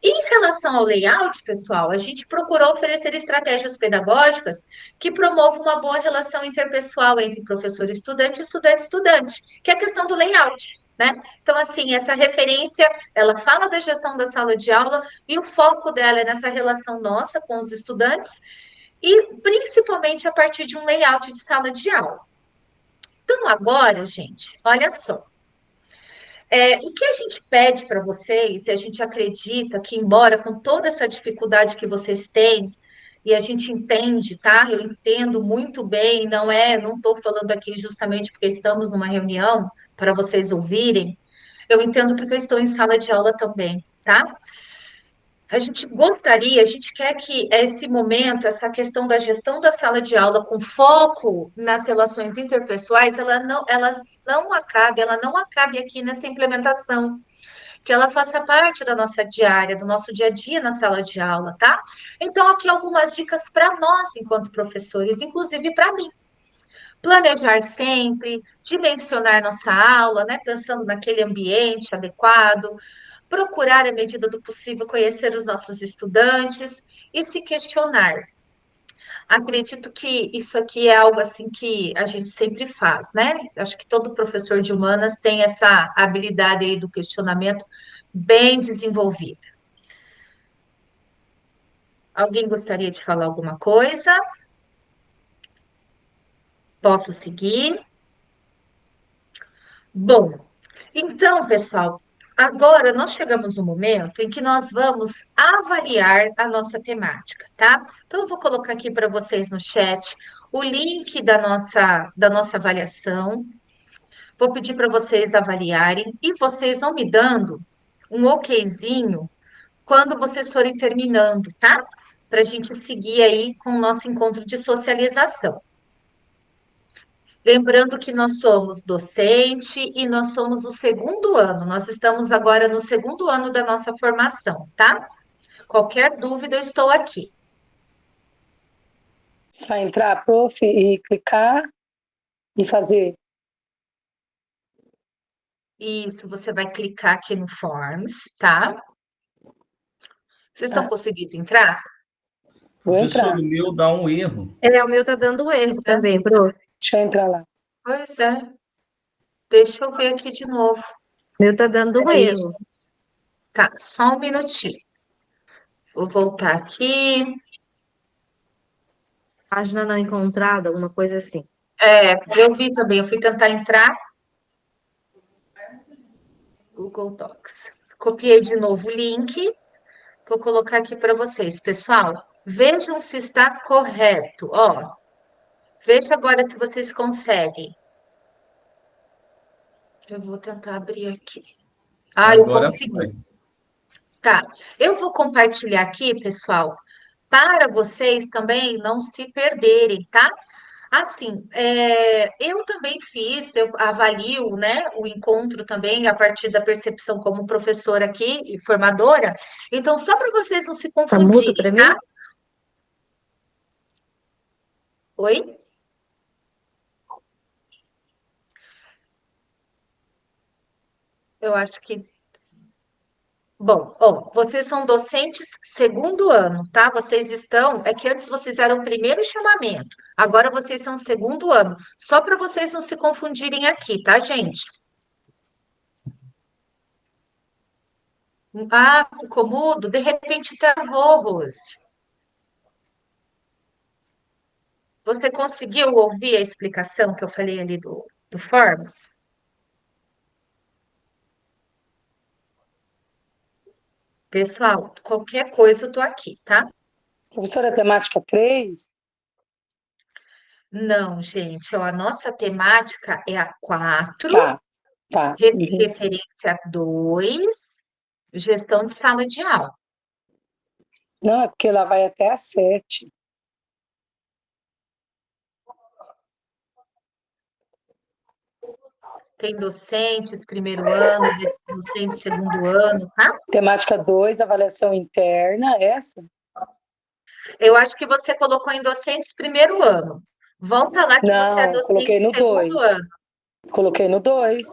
E em relação ao layout, pessoal, a gente procurou oferecer estratégias pedagógicas que promovam uma boa relação interpessoal entre professor e estudante, que é a questão do layout, né? Então, assim, essa referência, ela fala da gestão da sala de aula e o foco dela é nessa relação nossa com os estudantes e principalmente a partir de um layout de sala de aula. Então, agora, gente, olha só. O que a gente pede para vocês, e a gente acredita que, embora com toda essa dificuldade que vocês têm, e a gente entende, tá? Eu entendo muito bem, não estou falando aqui justamente porque estamos numa reunião para vocês ouvirem, eu entendo porque eu estou em sala de aula também, tá? A gente quer que esse momento, essa questão da gestão da sala de aula com foco nas relações interpessoais, ela não acabe aqui nessa implementação, que ela faça parte da nossa diária, do nosso dia a dia na sala de aula, tá? Então, aqui algumas dicas para nós, enquanto professores, inclusive para mim. Planejar sempre, dimensionar nossa aula, né? Pensando naquele ambiente adequado, procurar, à medida do possível, conhecer os nossos estudantes e se questionar. Acredito que isso aqui é algo assim que a gente sempre faz, né? Acho que todo professor de humanas tem essa habilidade aí do questionamento bem desenvolvida. Alguém gostaria de falar alguma coisa? Posso seguir? Bom, então, pessoal, agora nós chegamos no momento em que nós vamos avaliar a nossa temática, tá? Então, eu vou colocar aqui para vocês no chat o link da nossa avaliação. Vou pedir para vocês avaliarem e vocês vão me dando um okzinho quando vocês forem terminando, tá? Para a gente seguir aí com o nosso encontro de socialização. Lembrando que nós somos docente e nós somos o segundo ano, nós estamos agora no segundo ano da nossa formação, tá? Qualquer dúvida, eu estou aqui. Só entrar, prof, e clicar e fazer. Isso, você vai clicar aqui no Forms, tá? Vocês estão Ah, conseguindo entrar? vou Professor, entrar. o meu dá um erro. O meu tá dando erro Pois é, também, prof. Deixa eu entrar lá. pois é. Deixa eu ver aqui de novo. O meu tá dando um Peraí, erro. tá, só um minutinho. Vou voltar aqui. Página não encontrada, alguma coisa assim. Eu vi também, eu fui tentar entrar. Google Docs. Copiei de novo o link. Vou colocar aqui para vocês, pessoal. Vejam se está correto. Ó, veja agora se vocês conseguem. Eu vou tentar abrir aqui. Ah, eu Agora consegui. foi. Tá. Eu vou compartilhar aqui, pessoal, para vocês também não se perderem, tá? Assim, eu também eu avalio, né, o encontro também a partir da percepção como professora aqui e formadora. Então, só para vocês não se Tá mudo confundirem, para mim? tá? Oi? Eu acho que. Bom, ó, vocês são docentes segundo ano, tá? Vocês estão. É que antes vocês eram o primeiro chamamento, agora vocês são segundo ano. Só para vocês não se confundirem aqui, tá, gente? Ah, ficou mudo? De repente travou, Rose. Você conseguiu ouvir a explicação que eu falei ali do Forms? Pessoal, qualquer coisa eu tô aqui, tá? Professora, temática 3. Não, gente, ó, a nossa temática é a 4, Tá, tá. Uhum. referência 2, gestão de sala de aula. Não, é porque ela vai até às 7. Tem docentes primeiro ano, docentes segundo ano, tá? Temática 2, avaliação interna, essa? Eu acho que você colocou em docentes primeiro ano. Volta lá que você é Não, docente coloquei no segundo 2. ano. Coloquei no 2.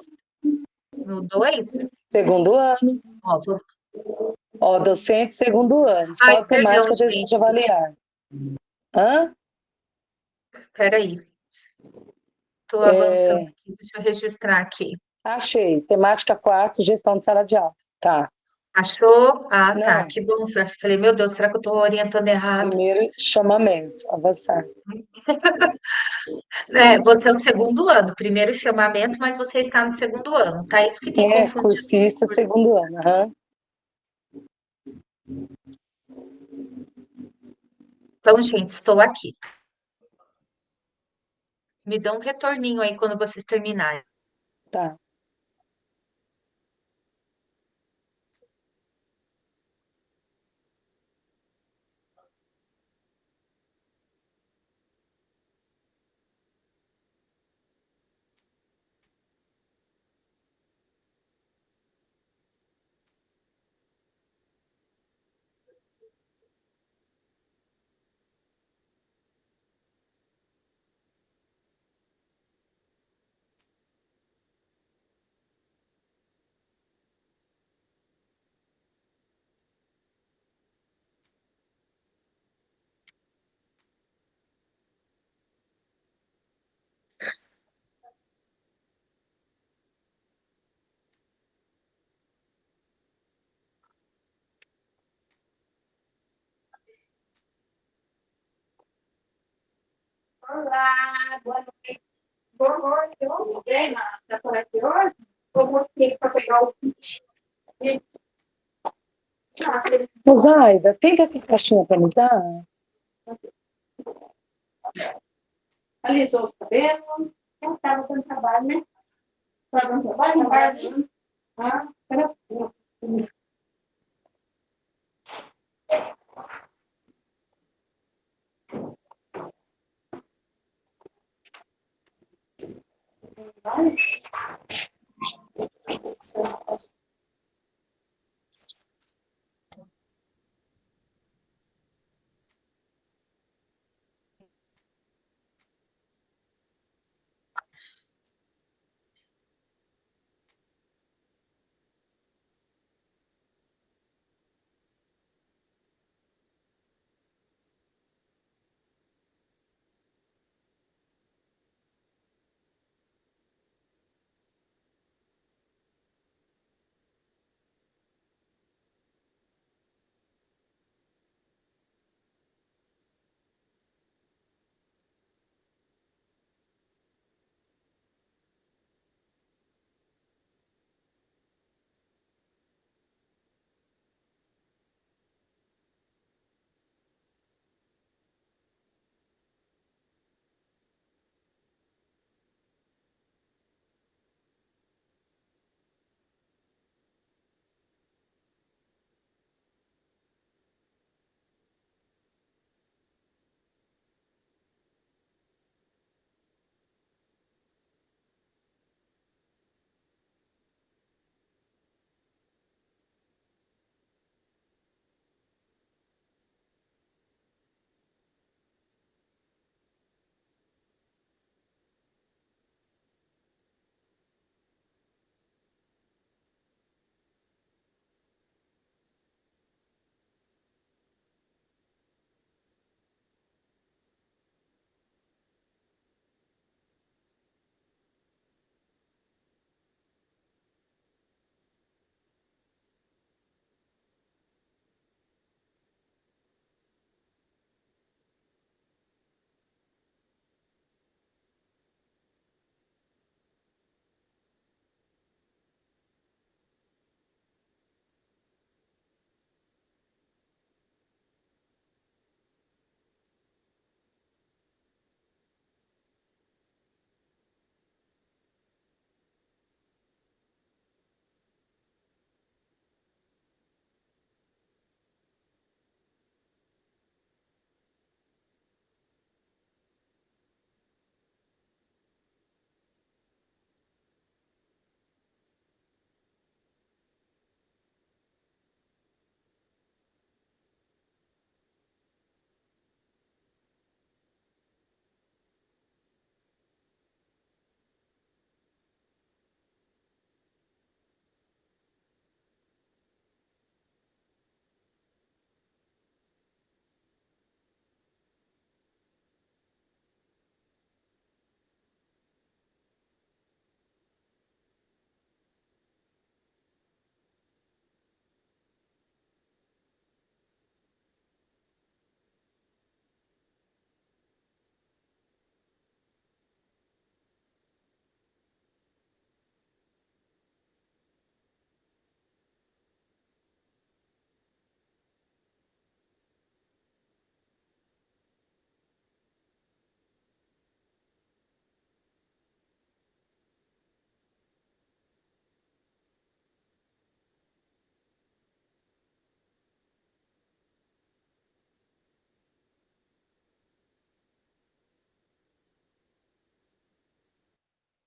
No 2? Segundo ano. Ó, Ó, docente, segundo ano. ai, Qual perdão, temática deseja gente. avaliar? Hã? Peraí, estou avançando É, aqui. Deixa eu registrar aqui. achei. Temática 4, gestão de sala de aula. Tá. Achou? Ah, tá. Não, Que bom. Falei, meu Deus, será que eu estou orientando errado? primeiro chamamento, avançar. Você é o segundo ano, primeiro chamamento, mas você está no segundo ano, tá? Isso que tem É, confundido os cursista, cursos. segundo ano. Aham. Então, gente, estou aqui. Me dá um retorninho aí quando vocês terminarem. Tá. Olá, boa noite. Boa noite. Eu liguei na coleta hoje, eu mostrei para pegar o kit. Zaida, tem essa caixinha para me dar? Alisou os cabelos, não estava dando trabalho, né? Estava dando trabalho, não vai ali. Ah, era. Vai.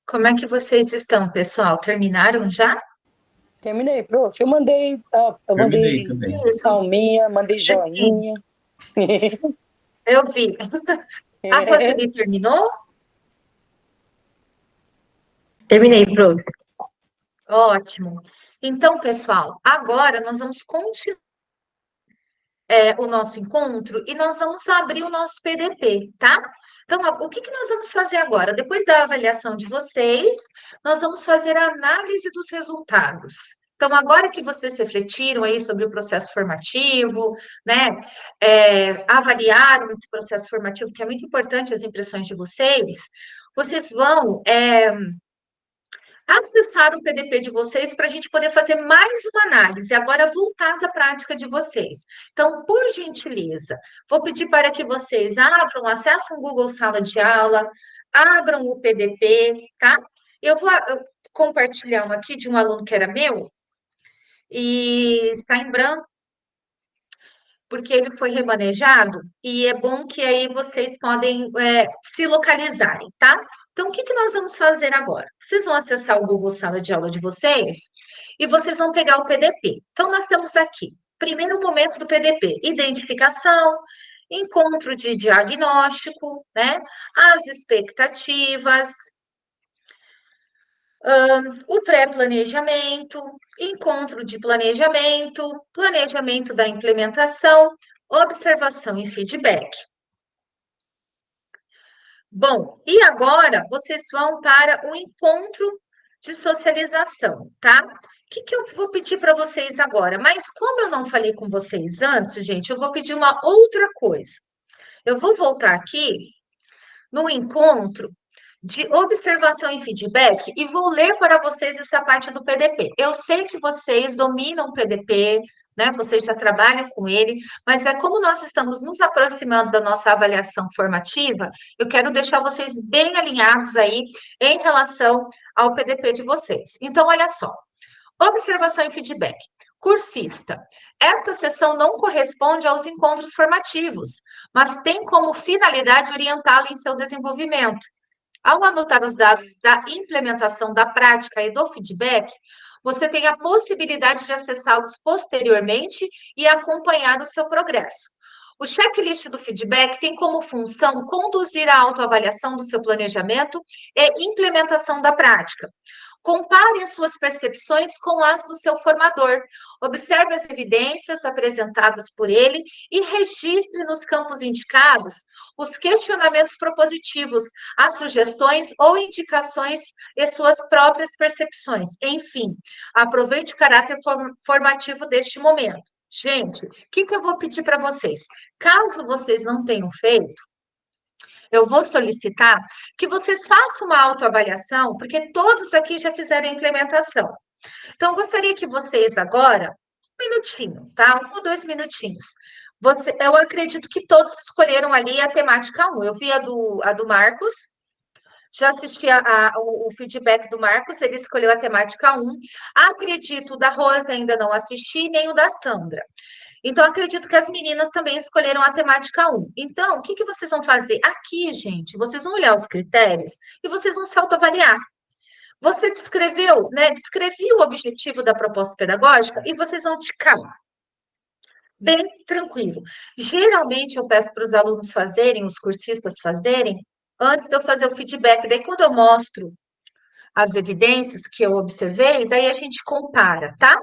Como é que vocês estão, pessoal? Terminaram já? Terminei, prof. Eu Terminei mandei também. Isso, palminha, mandei sim, joinha. eu vi. A Roseli terminou? Terminei, prof. Ótimo. Então, pessoal, agora nós vamos continuar o nosso encontro e nós vamos abrir o nosso PDP, tá? Então, o que que nós vamos fazer agora? Depois da avaliação de vocês, nós vamos fazer a análise dos resultados. Então, agora que vocês refletiram aí sobre o processo formativo, né, avaliaram esse processo formativo, que é muito importante as impressões de vocês vão acessar o PDP de vocês para a gente poder fazer mais uma análise, agora voltada à prática de vocês. Então, por gentileza, vou pedir para que vocês abram, acessem o Google Sala de Aula, abram o PDP, tá? Eu vou compartilhar um aqui de um aluno que era meu, e está em branco, porque ele foi remanejado, e é bom que aí vocês podem se localizarem, tá? Então, o que nós vamos fazer agora? Vocês vão acessar o Google Sala de Aula de vocês e vocês vão pegar o PDP. Então, nós temos aqui, primeiro momento do PDP, identificação, encontro de diagnóstico, né? As expectativas, o pré-planejamento, encontro de planejamento, planejamento da implementação, observação e feedback. Bom, e agora vocês vão para o encontro de socialização, tá? O que eu vou pedir para vocês agora? Mas como eu não falei com vocês antes, gente, eu vou pedir uma outra coisa. Eu vou voltar aqui no encontro de observação e feedback e vou ler para vocês essa parte do PDP. Eu sei que vocês dominam o PDP, né? Vocês já trabalham com ele, mas é como nós estamos nos aproximando da nossa avaliação formativa, eu quero deixar vocês bem alinhados aí em relação ao PDP de vocês. Então, olha só. Observação e feedback. Cursista. Esta sessão não corresponde aos encontros formativos, mas tem como finalidade orientá-lo em seu desenvolvimento. Ao anotar os dados da implementação da prática e do feedback, você tem a possibilidade de acessá-los posteriormente e acompanhar o seu progresso. O checklist do feedback tem como função conduzir a autoavaliação do seu planejamento e implementação da prática. Compare as suas percepções com as do seu formador. Observe as evidências apresentadas por ele e registre nos campos indicados os questionamentos propositivos, as sugestões ou indicações e suas próprias percepções. Enfim, aproveite o caráter formativo deste momento. Gente, o que eu vou pedir para vocês? Caso vocês não tenham feito, eu vou solicitar que vocês façam uma autoavaliação, porque todos aqui já fizeram a implementação. Então, eu gostaria que vocês agora, um minutinho, tá? 1 ou 2 minutinhos. Eu acredito que todos escolheram ali a temática 1. Eu vi a do Marcos, já assisti o feedback do Marcos, ele escolheu a temática 1. Acredito, da Rosa ainda não assisti, nem o da Sandra. Então, acredito que as meninas também escolheram a temática 1. Então, o que vocês vão fazer? Aqui, gente, vocês vão olhar os critérios e vocês vão se autoavaliar. Você descreveu, né? Descrevi o objetivo da proposta pedagógica e vocês vão ticar. Bem tranquilo. Geralmente, eu peço para os alunos fazerem, os cursistas fazerem, antes de eu fazer o feedback. Daí, quando eu mostro as evidências que eu observei, daí a gente compara, tá?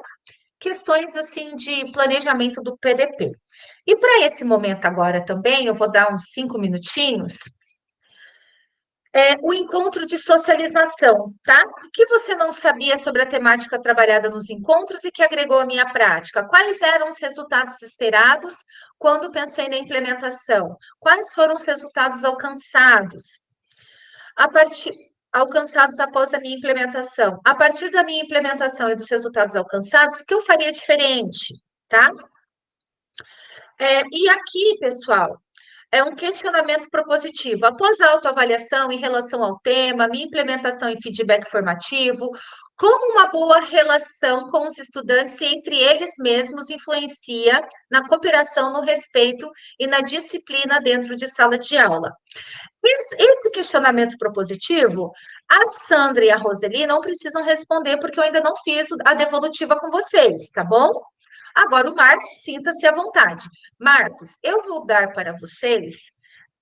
Questões assim de planejamento do PDP. E para esse momento agora também, eu vou dar uns 5 minutinhos, o encontro de socialização, tá? O que você não sabia sobre a temática trabalhada nos encontros e que agregou à minha prática? Quais eram os resultados esperados quando pensei na implementação? Quais foram os resultados alcançados? Alcançados após a minha implementação. A partir da minha implementação e dos resultados alcançados, o que eu faria diferente, tá? E aqui, pessoal, é um questionamento propositivo. Após a autoavaliação em relação ao tema, minha implementação e feedback formativo, como uma boa relação com os estudantes e entre eles mesmos influencia na cooperação, no respeito e na disciplina dentro de sala de aula. Esse questionamento propositivo, a Sandra e a Roseli não precisam responder, porque eu ainda não fiz a devolutiva com vocês, tá bom? Agora, o Marcos, sinta-se à vontade. Marcos, eu vou dar para vocês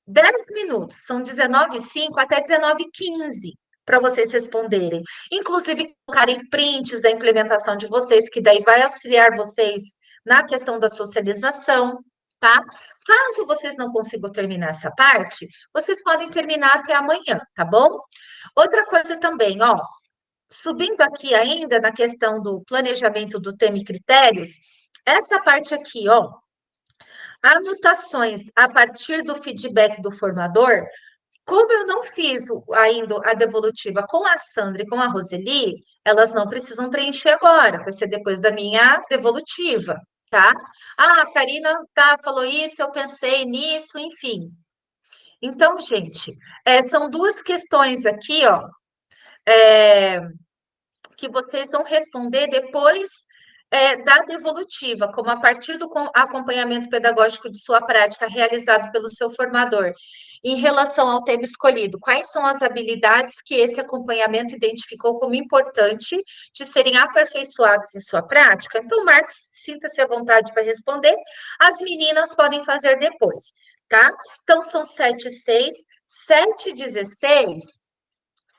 10 minutos, são 19h05 até 19h15, para vocês responderem. Inclusive, colocarem prints da implementação de vocês, que daí vai auxiliar vocês na questão da socialização, tá? Caso vocês não consigam terminar essa parte, vocês podem terminar até amanhã, tá bom? Outra coisa também, ó, Subindo aqui ainda na questão do planejamento do tema e critérios, essa parte aqui, ó, anotações a partir do feedback do formador, como eu não fiz ainda a devolutiva com a Sandra e com a Roseli, elas não precisam preencher agora, vai ser depois da minha devolutiva, tá? Ah, a Karina falou isso, eu pensei nisso, enfim. Então, gente, são duas questões aqui, ó, que vocês vão responder depois da devolutiva, como a partir do acompanhamento pedagógico de sua prática realizado pelo seu formador, em relação ao tema escolhido, quais são as habilidades que esse acompanhamento identificou como importante de serem aperfeiçoadas em sua prática? Então, Marcos, sinta-se à vontade para responder, as meninas podem fazer depois, tá? Então, são 7:06, 7:16,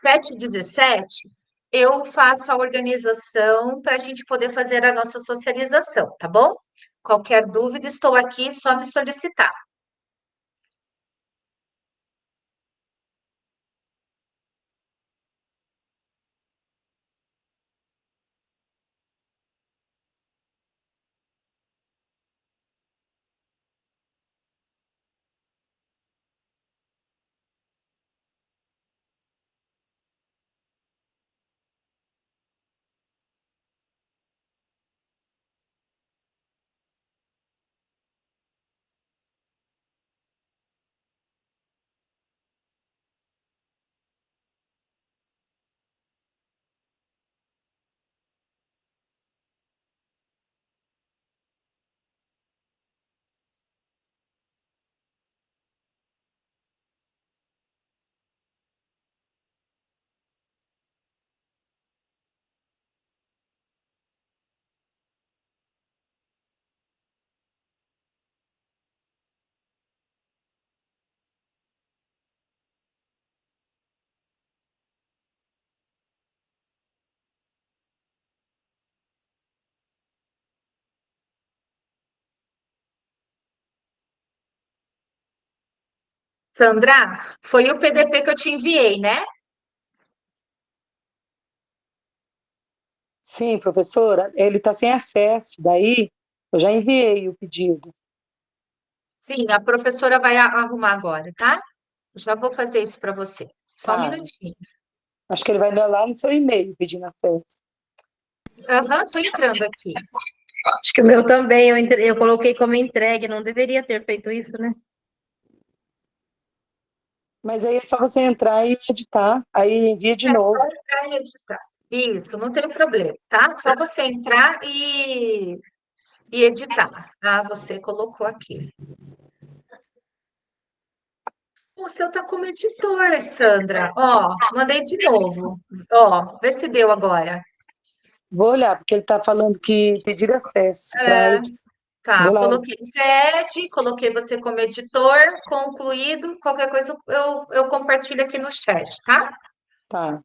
7:17, eu faço a organização para a gente poder fazer a nossa socialização, tá bom? Qualquer dúvida, estou aqui, só me solicitar. Sandra, foi o PDP que eu te enviei, né? Sim, professora, ele está sem acesso, daí eu já enviei o pedido. Sim, a professora vai arrumar agora, tá? Já vou fazer isso para você. Só um Tá, minutinho. acho que ele vai dar lá no seu e-mail pedindo acesso. Aham, tô entrando aqui. Acho que o meu também, eu coloquei como entregue, não deveria ter feito isso, né? Mas aí é só você entrar e editar, aí envia de novo. Entrar e editar. Isso, não tem problema, tá? Só você entrar e editar. Ah, você colocou aqui. O seu tá como editor, Sandra. Ó, mandei de novo. Ó, vê se deu agora. Vou olhar, porque ele está falando que pedir acesso para editar. Tá, Vou lá, coloquei sede, coloquei você como editor, concluído. Qualquer coisa eu compartilho aqui no chat, tá? tá.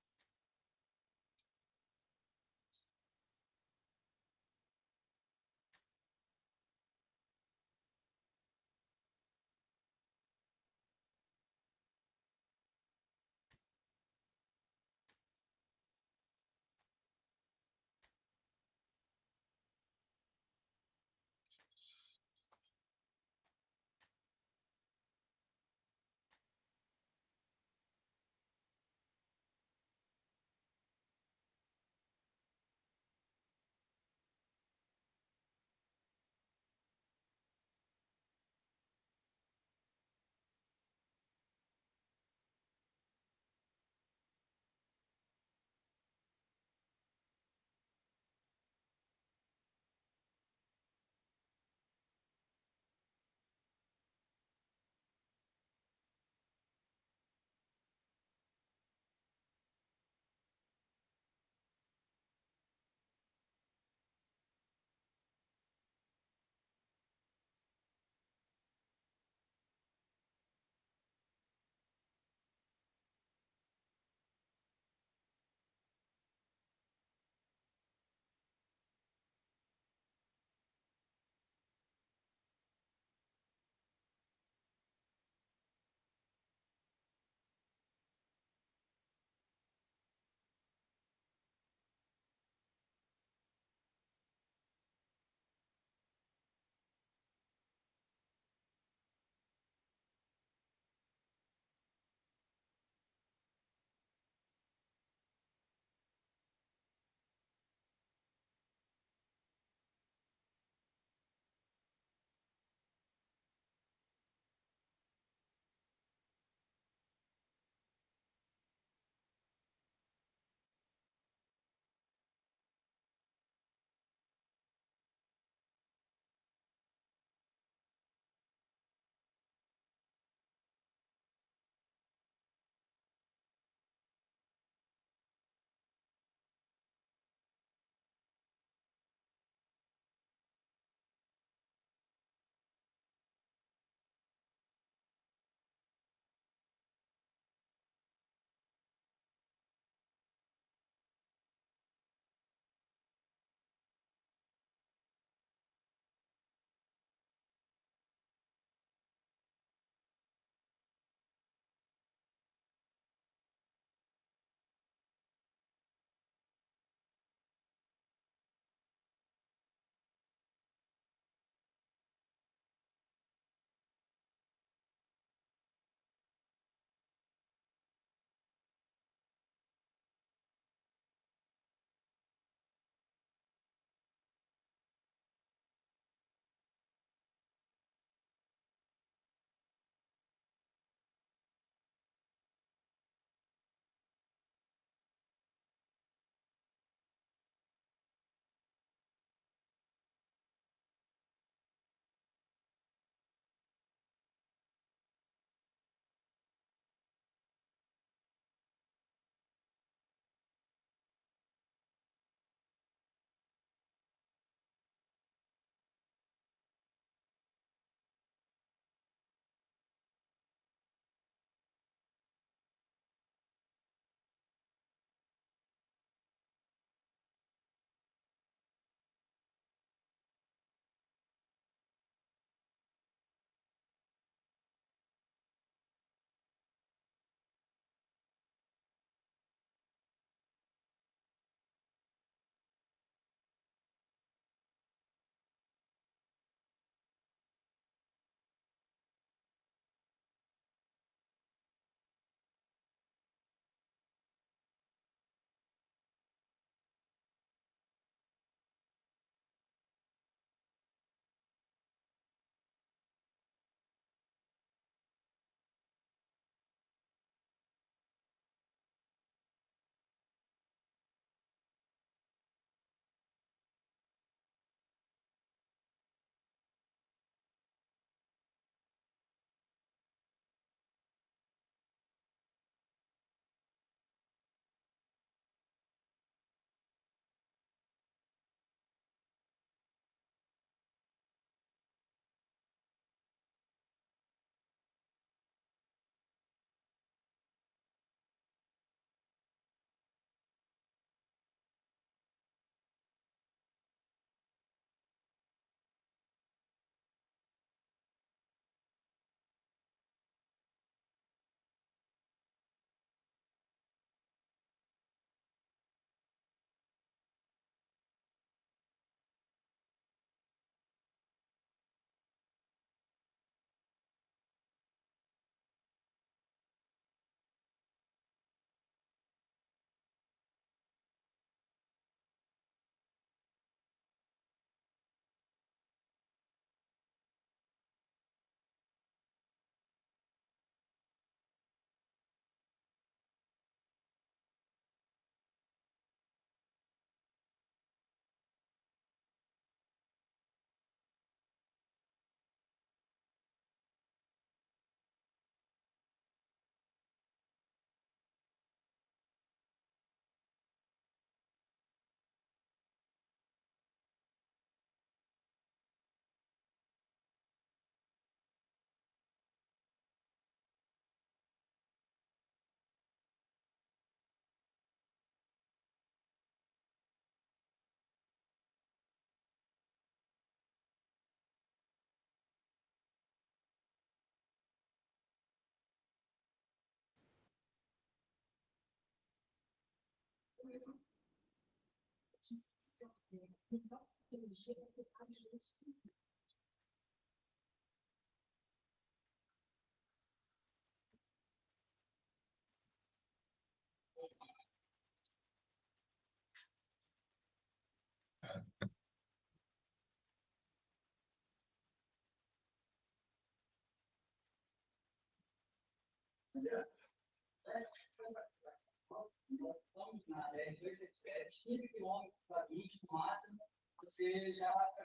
Na BR-277, 15 quilômetros para 20 no máximo, você já está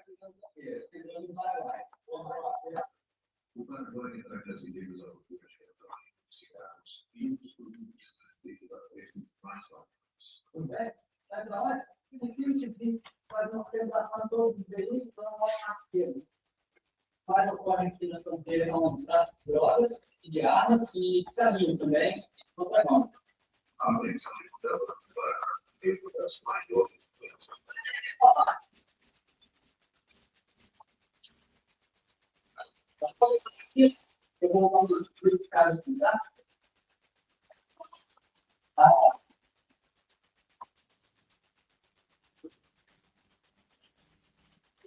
pegando no Paraguai. O Paraguai traz as igrejas alturas ciganos e os produtos mais altos. Vai para lá, é difícil fazer uma observação todos os dias, então não vai nascer. Faz a quarentena fronteira são drogas, de armas e de salinho também, outra coisa. A menção de dentro das maiores doenças. Eu vou dar um estudo de cada aqui, tá? A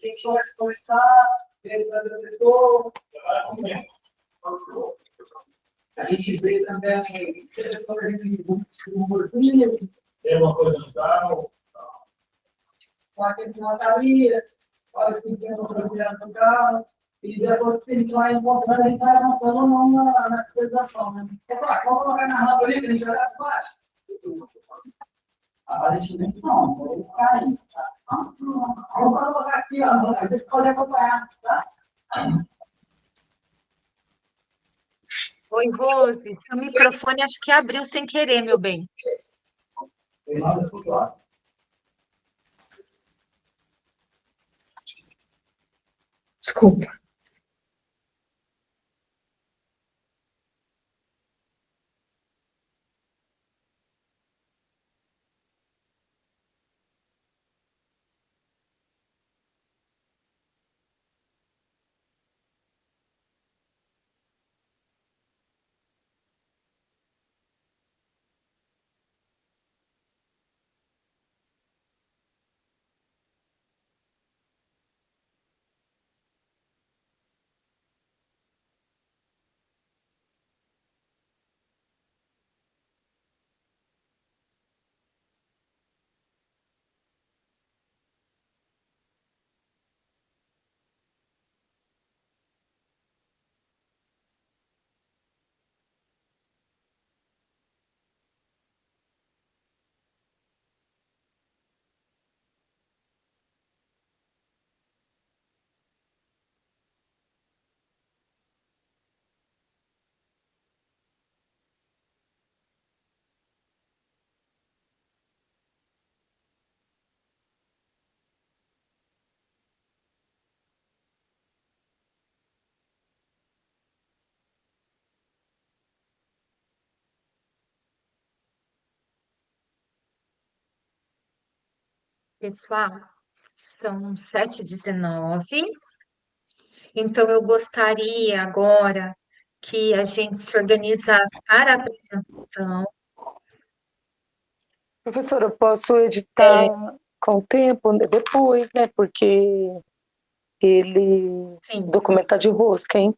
gente vai começar, a gente vê também tem uma coisa legal, pode ter uma talia, pode ter uma propriedade do carro, e depois que a gente vai encontrar, a gente vai avançando na especialização, né? Vamos colocar na rua ali, que a gente vai dar para baixo. Aparentemente não, vou ficar aí, tá? Vamos colocar aqui, ó, a gente pode acompanhar, tá? Oi, Rose, seu microfone acho que abriu sem querer, meu bem. Tem nada por lá. Desculpa. Pessoal, são 7h19, então eu gostaria agora que a gente se organizasse para a apresentação. Professora, eu posso editar com o tempo, depois, né? Porque ele Sim. documenta de rosca, hein?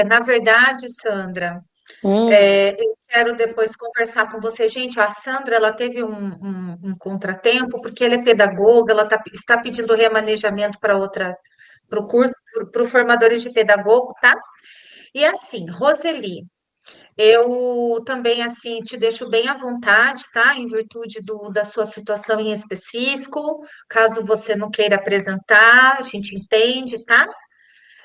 Na verdade, Sandra, eu quero depois conversar com você. Gente, a Sandra, ela teve um contratempo, porque ela é pedagoga, ela está pedindo remanejamento para o curso, para os formadores de pedagogo, tá? E assim, Roseli, eu também, assim, te deixo bem à vontade, tá? Em virtude da sua situação em específico, caso você não queira apresentar, a gente entende, tá?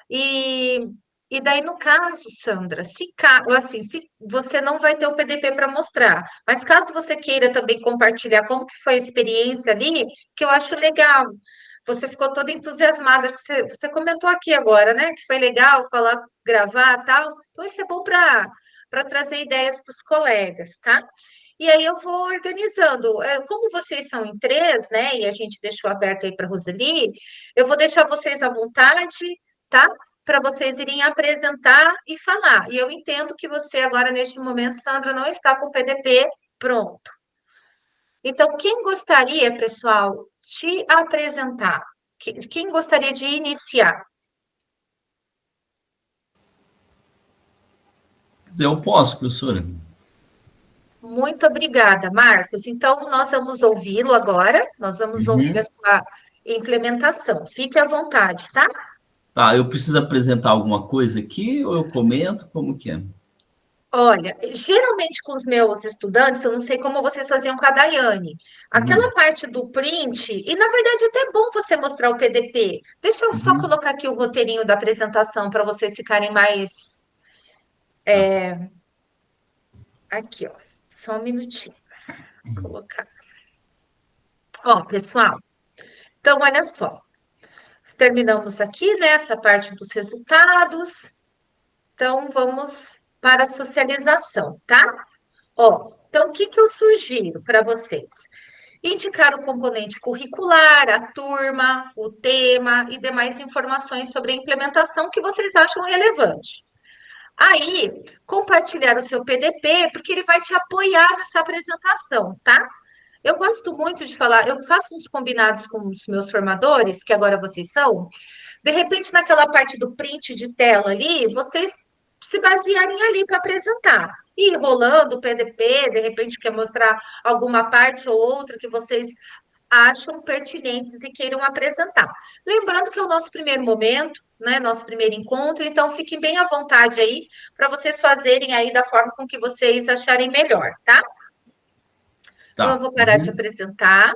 E, e daí, no caso, Sandra, assim, se você não vai ter o PDP para mostrar, mas caso você queira também compartilhar como que foi a experiência ali, que eu acho legal. Você ficou toda entusiasmada, que você comentou aqui agora, né? Que foi legal falar, gravar, tal. Então, isso é bom para trazer ideias para os colegas, tá? E aí eu vou organizando. Como vocês são em três, né? E a gente deixou aberto aí para a Roseli, eu vou deixar vocês à vontade, tá? Para vocês irem apresentar e falar. E eu entendo que você agora, neste momento, Sandra, não está com o PDP pronto. Então, quem gostaria, pessoal, de apresentar? Quem gostaria de iniciar? Se quiser, eu posso, professora. Muito obrigada, Marcos. Então, nós vamos ouvi-lo agora, nós vamos ouvir a sua implementação. Fique à vontade, tá? Tá, eu preciso apresentar alguma coisa aqui ou eu comento? Como que é? Olha, geralmente com os meus estudantes, eu não sei como vocês faziam com a Daiane, aquela parte do print, e na verdade até é bom você mostrar o PDP. Deixa eu só Uhum. colocar aqui o roteirinho da apresentação para vocês ficarem mais. Tá. Aqui, ó. Só um minutinho. Vou colocar. Ó, pessoal, então olha só. Terminamos aqui, né, essa parte dos resultados. Então, vamos para a socialização, tá? Ó, então, o que que eu sugiro para vocês? Indicar o componente curricular, a turma, o tema e demais informações sobre a implementação que vocês acham relevante. Aí, compartilhar o seu PDP, porque ele vai te apoiar nessa apresentação, tá? Eu gosto muito de falar, eu faço uns combinados com os meus formadores, que agora vocês são, de repente, naquela parte do print de tela ali, vocês se basearem ali para apresentar. E rolando o PDP, de repente quer mostrar alguma parte ou outra que vocês acham pertinentes e queiram apresentar. Lembrando que é o nosso primeiro momento, né, nosso primeiro encontro, então fiquem bem à vontade aí para vocês fazerem aí da forma com que vocês acharem melhor, tá? Então eu Tá. vou parar de apresentar.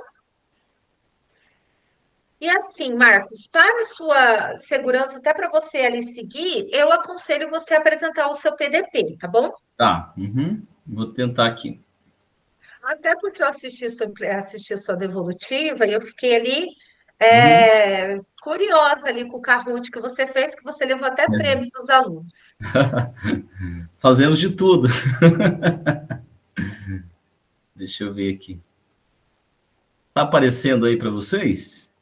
E assim, Marcos, para a sua segurança, até para você ali seguir, eu aconselho você a apresentar o seu PDP, tá bom? Tá. Uhum. Vou tentar aqui. Até porque eu assisti a sua devolutiva e eu fiquei ali Uhum. curiosa ali com o Kahoot que você fez, que você levou até prêmio para os alunos. Fazemos de tudo. Deixa eu ver aqui. Tá aparecendo aí para vocês?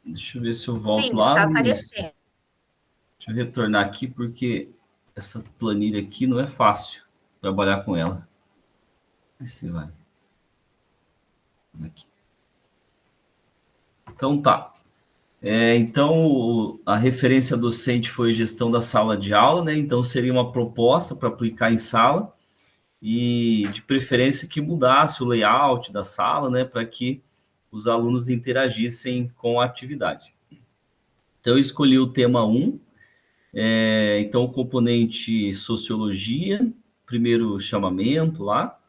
Deixa eu ver se eu volto Sim, lá está no início. aparecendo. Deixa eu retornar aqui, porque essa planilha aqui não é fácil trabalhar com ela. Aí você vai. Aqui. Então tá. Então, a referência docente foi gestão da sala de aula, né? Então, seria uma proposta para aplicar em sala e, de preferência, que mudasse o layout da sala, né? Para que os alunos interagissem com a atividade. Então, eu escolhi o tema 1, então, o componente sociologia, primeiro chamamento lá.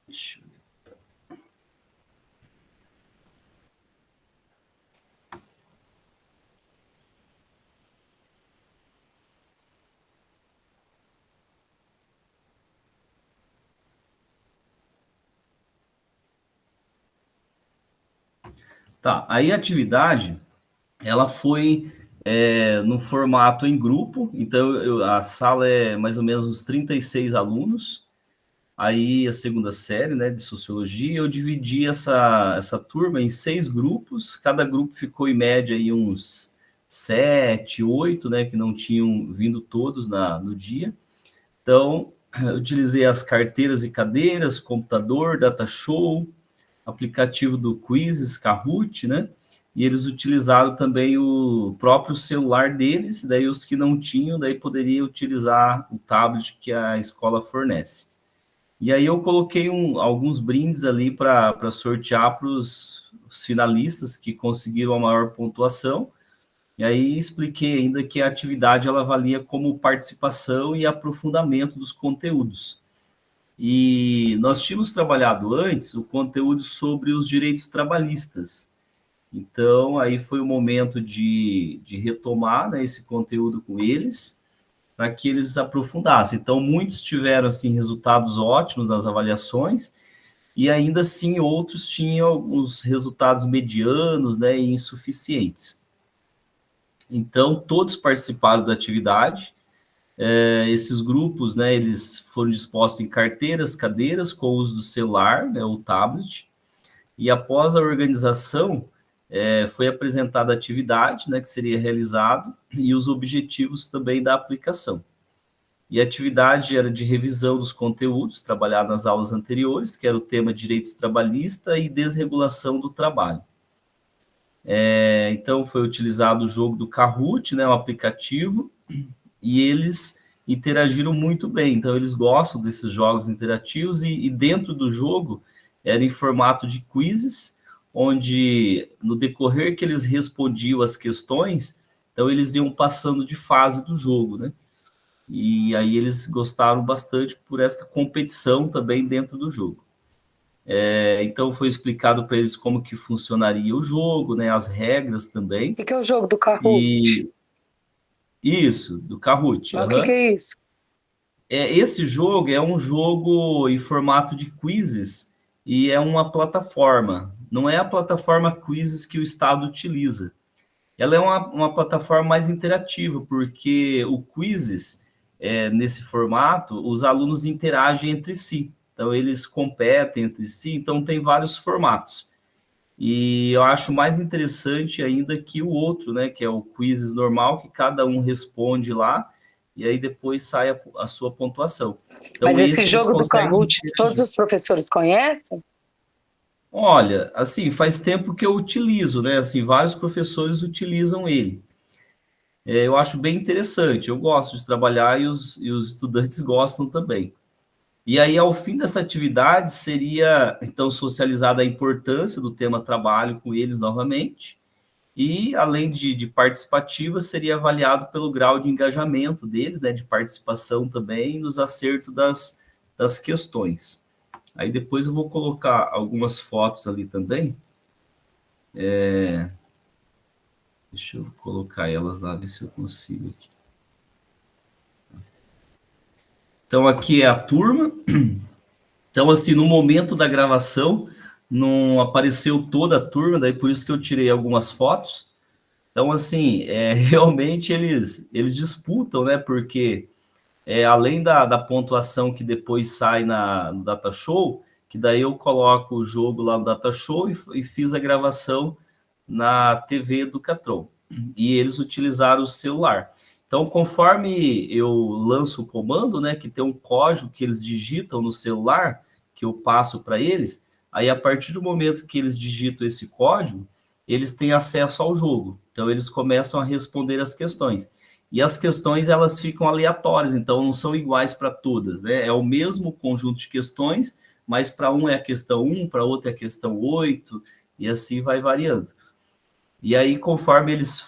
Deixa eu ver. Tá, aí a atividade, ela foi no formato em grupo, então a sala é mais ou menos uns 36 alunos, aí a segunda série, né, de sociologia, eu dividi essa turma em 6 grupos, cada grupo ficou em média aí uns 7, 8, né, que não tinham vindo todos no dia. Então, eu utilizei as carteiras e cadeiras, computador, data show, aplicativo do Quizzes, Kahoot, né? E eles utilizaram também o próprio celular deles, daí os que não tinham, daí poderia utilizar o tablet que a escola fornece. E aí eu coloquei alguns brindes ali para sortear para os finalistas que conseguiram a maior pontuação. E aí expliquei ainda que a atividade ela valia como participação e aprofundamento dos conteúdos. E nós tínhamos trabalhado antes o conteúdo sobre os direitos trabalhistas. Então, aí foi o momento de retomar, né, esse conteúdo com eles, para que eles aprofundassem. Então, muitos tiveram assim, resultados ótimos nas avaliações, e ainda assim outros tinham alguns resultados medianos, né, e insuficientes. Então, todos participaram da atividade. Esses grupos, né, eles foram dispostos em carteiras, cadeiras, com o uso do celular, né, o tablet, e após a organização, foi apresentada a atividade, né, que seria realizado, e os objetivos também da aplicação. E a atividade era de revisão dos conteúdos trabalhados nas aulas anteriores, que era o tema direitos trabalhistas e desregulação do trabalho. Então, foi utilizado o jogo do Kahoot, né, um aplicativo, e eles interagiram muito bem. Então, eles gostam desses jogos interativos e dentro do jogo era em formato de quizzes, onde no decorrer que eles respondiam as questões, então eles iam passando de fase do jogo, né? E aí eles gostaram bastante por esta competição também dentro do jogo. Então foi explicado para eles como que funcionaria o jogo, né? As regras também. O que é o jogo do Kahoot? E isso, do Kahoot. O que é isso? Esse jogo é um jogo em formato de quizzes e é uma plataforma. Não é a plataforma quizzes que o Estado utiliza. Ela é uma plataforma mais interativa, porque o quizzes, nesse formato, os alunos interagem entre si. Então, eles competem entre si, então tem vários formatos. E eu acho mais interessante ainda que o outro, né, que é o quizzes normal, que cada um responde lá, e aí depois sai a sua pontuação. Então, mas esse jogo do Kahoot, interagir. todos os professores conhecem? Olha, assim, faz tempo que eu utilizo, né? Assim, vários professores utilizam ele. Eu acho bem interessante, eu gosto de trabalhar e os estudantes gostam também. E aí, ao fim dessa atividade, seria, então, socializada a importância do tema trabalho com eles novamente, e, além de participativa, seria avaliado pelo grau de engajamento deles, né, de participação também, nos acertos das questões. Aí depois eu vou colocar algumas fotos ali também. Deixa eu colocar elas lá, ver se eu consigo aqui. Então, aqui é a turma. Então, assim, no momento da gravação, não apareceu toda a turma, daí por isso que eu tirei algumas fotos. Então, assim, realmente eles disputam, né? Porque além da pontuação que depois sai no Data Show, que daí eu coloco o jogo lá no Data Show e fiz a gravação na TV Educatron. E eles utilizaram o celular. Então, conforme eu lanço o comando, né, que tem um código que eles digitam no celular, que eu passo para eles, aí a partir do momento que eles digitam esse código, eles têm acesso ao jogo. Então, eles começam a responder as questões. E as questões, elas ficam aleatórias, então não são iguais para todas, né? É o mesmo conjunto de questões, mas para um é a questão 1, para outro é a questão 8, e assim vai variando. E aí, conforme eles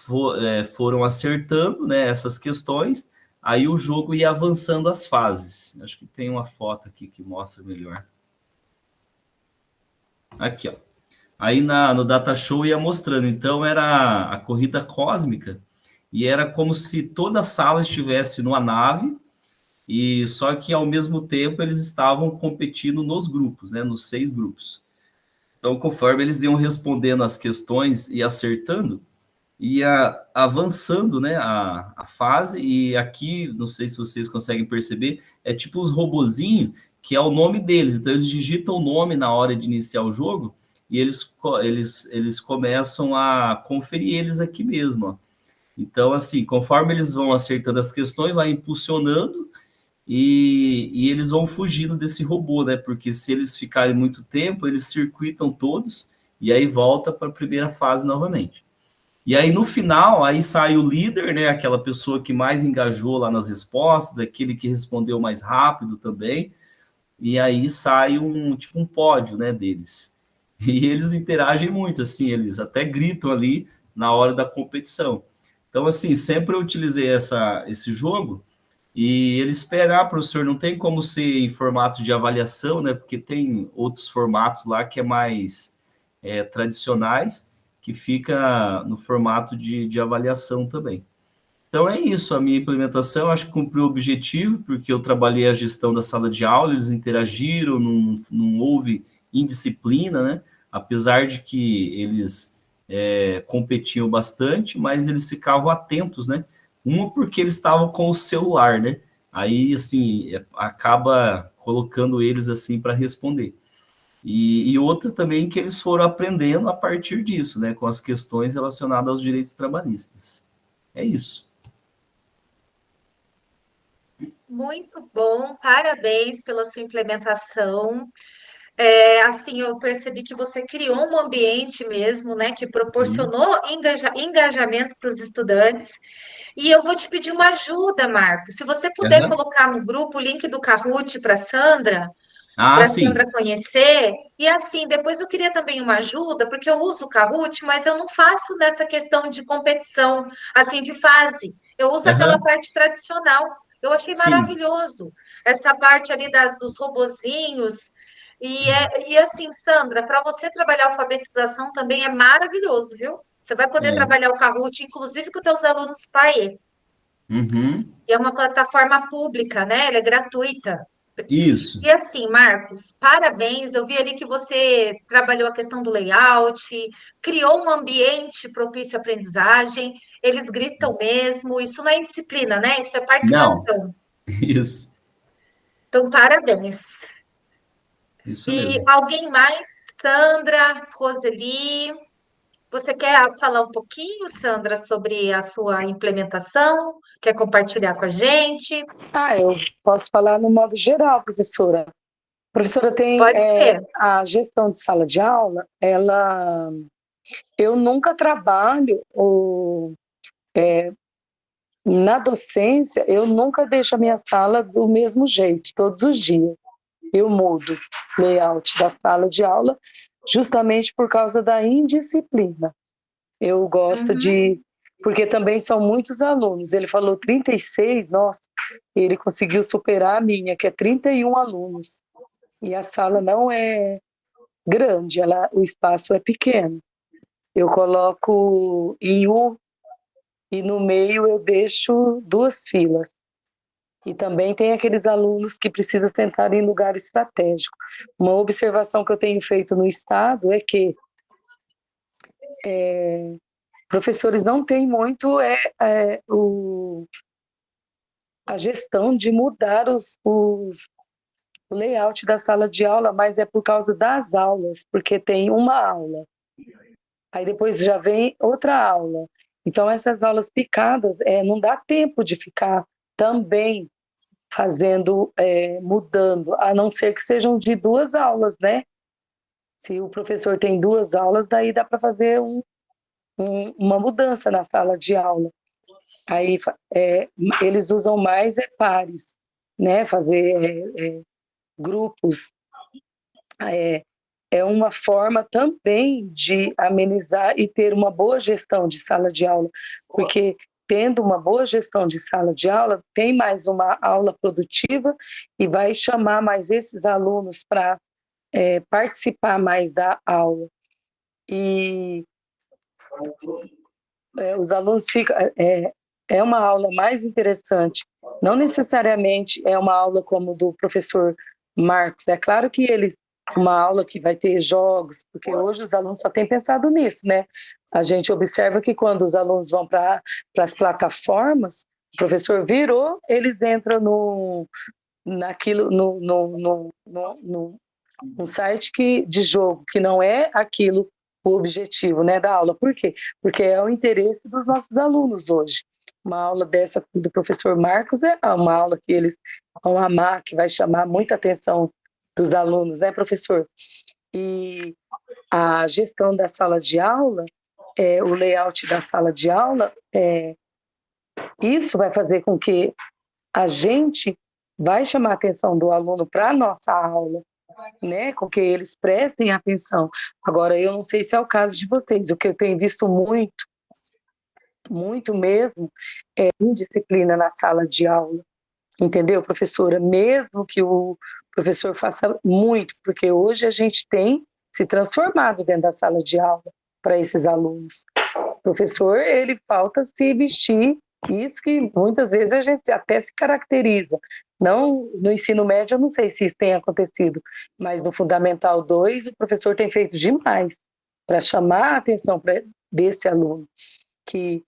foram acertando, né, essas questões, aí o jogo ia avançando as fases. Acho que tem uma foto aqui que mostra melhor. Aqui, ó. Aí no Data Show ia mostrando. Então, era a corrida cósmica, e era como se toda a sala estivesse numa nave, e só que, ao mesmo tempo, eles estavam competindo nos grupos, né, nos 6 grupos. Então, conforme eles iam respondendo as questões e acertando, ia avançando, né, a fase, e aqui, não sei se vocês conseguem perceber, é tipo os robozinhos, que é o nome deles. Então, eles digitam o nome na hora de iniciar o jogo, e eles começam a conferir eles aqui mesmo, ó. Então, assim, conforme eles vão acertando as questões, vai impulsionando, e eles vão fugindo desse robô, né? Porque se eles ficarem muito tempo, eles circuitam todos e aí volta para a primeira fase novamente. E aí no final, aí sai o líder, né? Aquela pessoa que mais engajou lá nas respostas, aquele que respondeu mais rápido também. E aí sai um pódio, né, deles. E eles interagem muito, assim, eles até gritam ali na hora da competição. Então, assim, sempre eu utilizei esse jogo. E eles pegar, professor, não tem como ser em formato de avaliação, né? Porque tem outros formatos lá que é mais tradicionais, que fica no formato de avaliação também. Então é isso, a minha implementação, acho que cumpriu o objetivo, porque eu trabalhei a gestão da sala de aula, eles interagiram, não houve indisciplina, né? Apesar de que eles competiam bastante, mas eles ficavam atentos, né? Uma porque eles estavam com o celular, né? Aí, assim, acaba colocando eles, assim, para responder. E outra também que eles foram aprendendo a partir disso, né? Com as questões relacionadas aos direitos trabalhistas. É isso. Muito bom, parabéns pela sua implementação. Assim, eu percebi que você criou um ambiente mesmo, né, que proporcionou engajamento para os estudantes. E eu vou te pedir uma ajuda, Marco. Se você puder Uhum. colocar no grupo o link do Kahoot para Sandra, Ah, para a sim. Sandra conhecer. E assim, depois eu queria também uma ajuda, porque eu uso o Kahoot, mas eu não faço nessa questão de competição, assim, de fase. Eu uso aquela Aham. parte tradicional. Eu achei Sim. maravilhoso essa parte ali dos robozinhos. E assim, Sandra, para você trabalhar a alfabetização também é maravilhoso, viu? Você vai poder É. trabalhar o Kahoot, inclusive com os teus alunos PAE. Uhum. E é uma plataforma pública, né? Ela é gratuita. Isso. E assim, Marcos, parabéns. Eu vi ali que você trabalhou a questão do layout, criou um ambiente propício à aprendizagem. Eles gritam mesmo. Isso não é disciplina, né? Isso é Não, participação. isso. Então, parabéns. Isso E mesmo. alguém mais? Sandra, Roseli, você quer falar um pouquinho, Sandra, sobre a sua implementação? Quer compartilhar com a gente? Eu posso falar no modo geral, professora. Professora, tem Pode ser. a gestão de sala de aula, eu nunca trabalho na docência, eu nunca deixo a minha sala do mesmo jeito, todos os dias. Eu mudo o layout da sala de aula justamente por causa da indisciplina. Eu gosto Uhum. porque também são muitos alunos. Ele falou 36, nossa, ele conseguiu superar a minha, que é 31 alunos. E a sala não é grande, o espaço é pequeno. Eu coloco em U e no meio eu deixo 2 filas. E também tem aqueles alunos que precisam sentar em lugar estratégico. Uma observação que eu tenho feito no estado é que professores não têm muito a gestão de mudar o layout da sala de aula, mas é por causa das aulas, porque tem uma aula, aí depois já vem outra aula. Então, essas aulas picadas, não dá tempo de ficar também fazendo, mudando, a não ser que sejam de 2 aulas, né? Se o professor tem 2 aulas, daí dá para fazer uma mudança na sala de aula. Aí eles usam mais pares, né? Fazer grupos. É, é uma forma também de amenizar e ter uma boa gestão de sala de aula, porque tendo uma boa gestão de sala de aula, tem mais uma aula produtiva e vai chamar mais esses alunos para participar mais da aula. E os alunos ficam. É uma aula mais interessante. Não necessariamente é uma aula como do professor Marcos. É claro que uma aula que vai ter jogos, porque hoje os alunos só têm pensado nisso, né? A gente observa que quando os alunos vão para as plataformas, o professor virou, eles entram naquilo, num site de jogo, que não é aquilo o objetivo, né, da aula. Por quê? Porque é o interesse dos nossos alunos hoje. Uma aula dessa do professor Marcos é uma aula que eles vão amar, que vai chamar muita atenção dos alunos, né, professor? E a gestão da sala de aula, o layout da sala de aula, isso vai fazer com que a gente vai chamar a atenção do aluno para a nossa aula, né, com que eles prestem atenção. Agora, eu não sei se é o caso de vocês, o que eu tenho visto muito, muito mesmo, é indisciplina na sala de aula, entendeu, professora? Mesmo que o professor faça muito, porque hoje a gente tem se transformado dentro da sala de aula para esses alunos. O professor, ele falta se vestir, isso que muitas vezes a gente até se caracteriza. Não no ensino médio, eu não sei se isso tem acontecido, mas no Fundamental 2, o professor tem feito demais para chamar a atenção desse aluno, que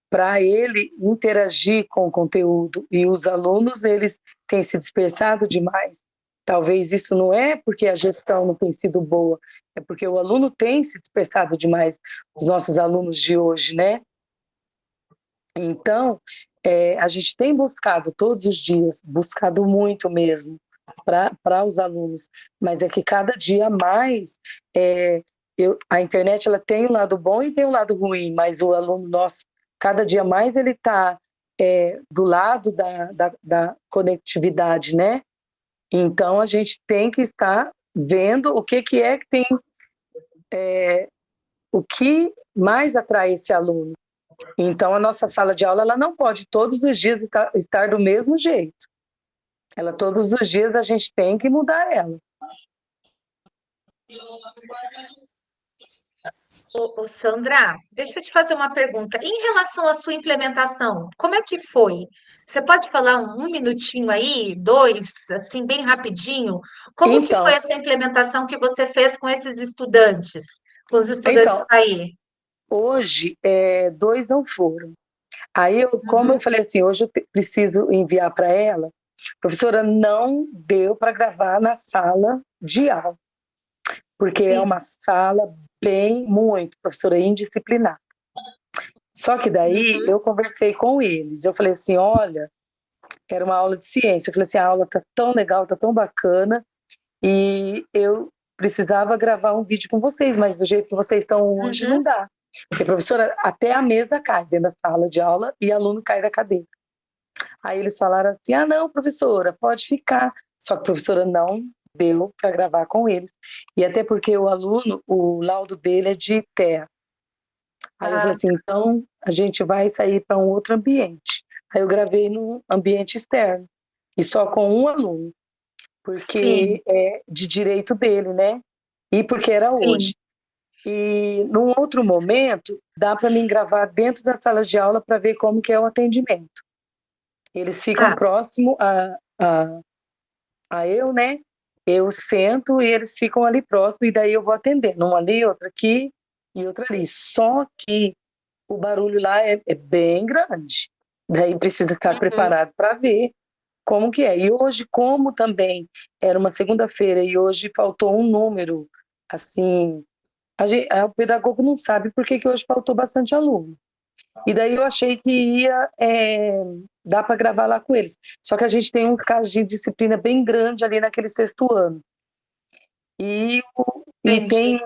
para ele interagir com o conteúdo, e os alunos, eles têm se dispersado demais. Talvez isso não é porque a gestão não tem sido boa, é porque o aluno tem se dispersado demais, os nossos alunos de hoje, né? Então, a gente tem buscado todos os dias, buscado muito mesmo para os alunos, mas é que cada dia mais a internet ela tem um lado bom e tem um lado ruim, mas o aluno nosso, cada dia mais ele está do lado da conectividade, né? Então, a gente tem que estar vendo o que é que tem, o que mais atrai esse aluno. Então, a nossa sala de aula ela não pode todos os dias estar do mesmo jeito. Ela, todos os dias, a gente tem que mudar ela. Ô, Sandra, deixa eu te fazer uma pergunta. Em relação à sua implementação, como é que foi? Você pode falar um minutinho aí, dois, assim, bem rapidinho? Como que foi Então, essa implementação que você fez com esses estudantes, com os estudantes então aí? hoje, 2 não foram. Aí, como eu Uhum, falei assim, hoje eu preciso enviar para ela, professora, não deu para gravar na sala de aula, porque é sim. uma sala muito, professora, indisciplinada. Só que daí Uhum, eu conversei com eles, eu falei assim, olha, era uma aula de ciência, eu falei assim, a aula tá tão legal, tá tão bacana, e eu precisava gravar um vídeo com vocês, mas do jeito que vocês estão hoje uhum. não dá. Porque, professora, até a mesa cai dentro da sala de aula e aluno cai da cadeira. Aí eles falaram assim: ah, não, professora, pode ficar. Só que a professora não deu para gravar com eles. E até porque o aluno, o laudo dele é de terra. Aí eu falei Ah, assim: então a gente vai sair para um outro ambiente. Aí eu gravei no ambiente externo, e só com um aluno, sim, porque é de direito dele, né? E porque era sim. hoje. E num outro momento, dá para mim gravar dentro da sala de aula para ver como que é o atendimento. Eles ficam Ah, próximo a eu, né? Eu sento e eles ficam ali próximo, e daí eu vou atendendo, um ali, outro aqui e outro ali. Só que o barulho lá é bem grande. Daí precisa estar uhum, preparado para ver como que é. E hoje, como também era uma segunda-feira e hoje faltou um número, assim, o pedagogo não sabe por que que hoje faltou bastante aluno. E daí eu achei que ia dar para gravar lá com eles. Só que a gente tem uns casos de disciplina bem grande ali naquele sexto ano. E entendi. tem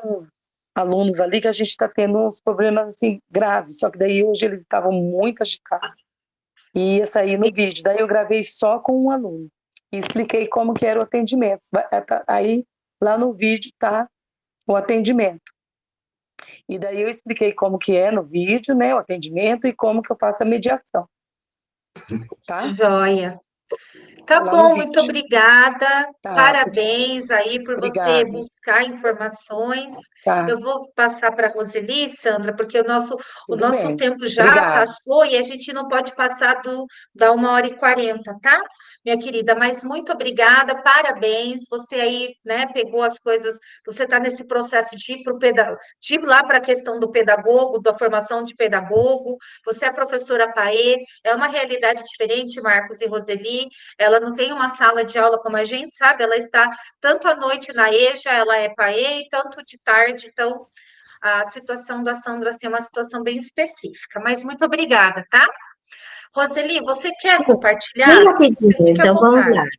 alunos ali que a gente está tendo uns problemas assim graves. Só que daí hoje eles estavam muito agitados e ia sair no vídeo. Daí eu gravei só com um aluno e expliquei como que era o atendimento. Aí lá no vídeo tá o atendimento. E daí eu expliquei como que é no vídeo, né, o atendimento e como que eu faço a mediação, tá? Joia. Tá Tá lá no bom, muito vídeo. obrigada. Tá, Parabéns aí por você obrigada. buscar informações. Tá, Eu vou passar para a Roseli, Sandra, porque o tudo nosso bem. tempo já Obrigada. passou e a gente não pode passar da 1h40, tá? Minha querida, mas muito obrigada, parabéns. Você aí, né, pegou as coisas, você está nesse processo de ir de ir lá para a questão do pedagogo, da formação de pedagogo. Você é professora PAE, é uma realidade diferente, Marcos e Roseli. Ela não tem uma sala de aula como a gente, sabe? Ela está tanto à noite na EJA, ela é PAE, e tanto de tarde. Então, a situação da Sandra assim, é uma situação bem específica. Mas muito obrigada, tá? Roseli, você quer compartilhar? Bem Você rapidinho, fica à então vamos lá. vontade.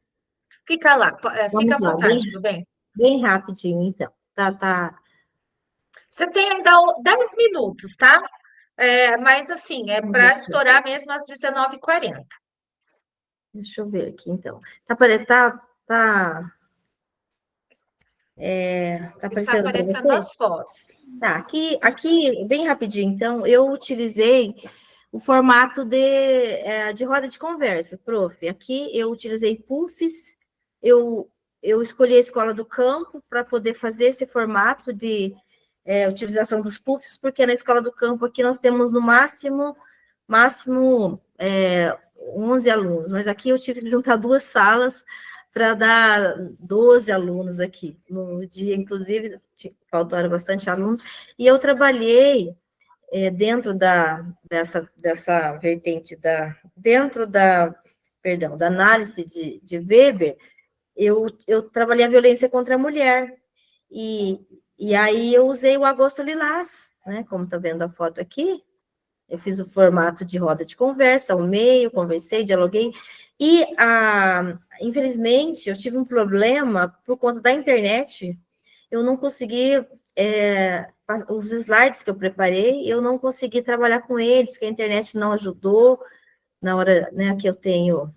Fica lá, fica à Vamos lá, bem, vontade, meu bem. bem rapidinho, então. Você tem ainda 10 minutos, tá? Mas assim, é para Deixa, estourar mesmo às 19h40. deixa eu ver aqui, então. Tá Está aparecendo para aparecendo você? as fotos. Tá, aqui, bem rapidinho, então, eu utilizei o formato de roda de conversa, prof. Aqui eu utilizei puffs, eu, eu escolhi a Escola do Campo para poder fazer esse formato de utilização dos puffs, porque na Escola do Campo aqui nós temos no máximo 11 alunos, mas aqui eu tive que juntar 2 salas para dar 12 alunos aqui. No dia, inclusive, faltaram bastante alunos, e eu trabalhei dentro dessa vertente perdão, da análise de Weber, eu trabalhei a violência contra a mulher, e aí eu usei o agosto lilás, né, como está vendo a foto aqui, eu fiz o formato de roda de conversa, ao meio, conversei, dialoguei, e, infelizmente, eu tive um problema por conta da internet, eu não consegui, os slides que eu preparei, eu não consegui trabalhar com eles, porque a internet não ajudou, na hora, né, que eu tenho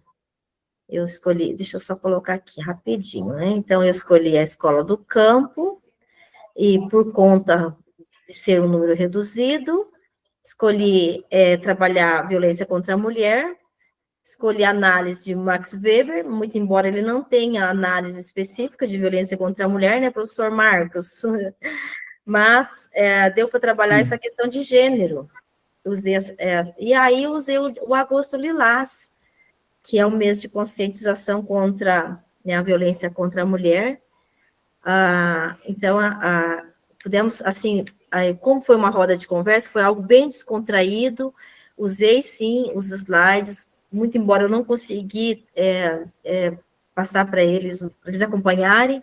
eu escolhi, deixa eu só colocar aqui rapidinho, né? Então, eu escolhi a escola do campo, e por conta de ser um número reduzido, escolhi trabalhar violência contra a mulher, escolhi a análise de Max Weber, muito embora ele não tenha análise específica de violência contra a mulher, né, professor Marcos? Mas deu para trabalhar essa questão de gênero. E aí usei o Agosto Lilás, que é um mês de conscientização contra, né, a violência contra a mulher. Então, pudemos, assim, como foi uma roda de conversa, foi algo bem descontraído, usei, sim, os slides, muito embora eu não consegui passar para eles acompanharem,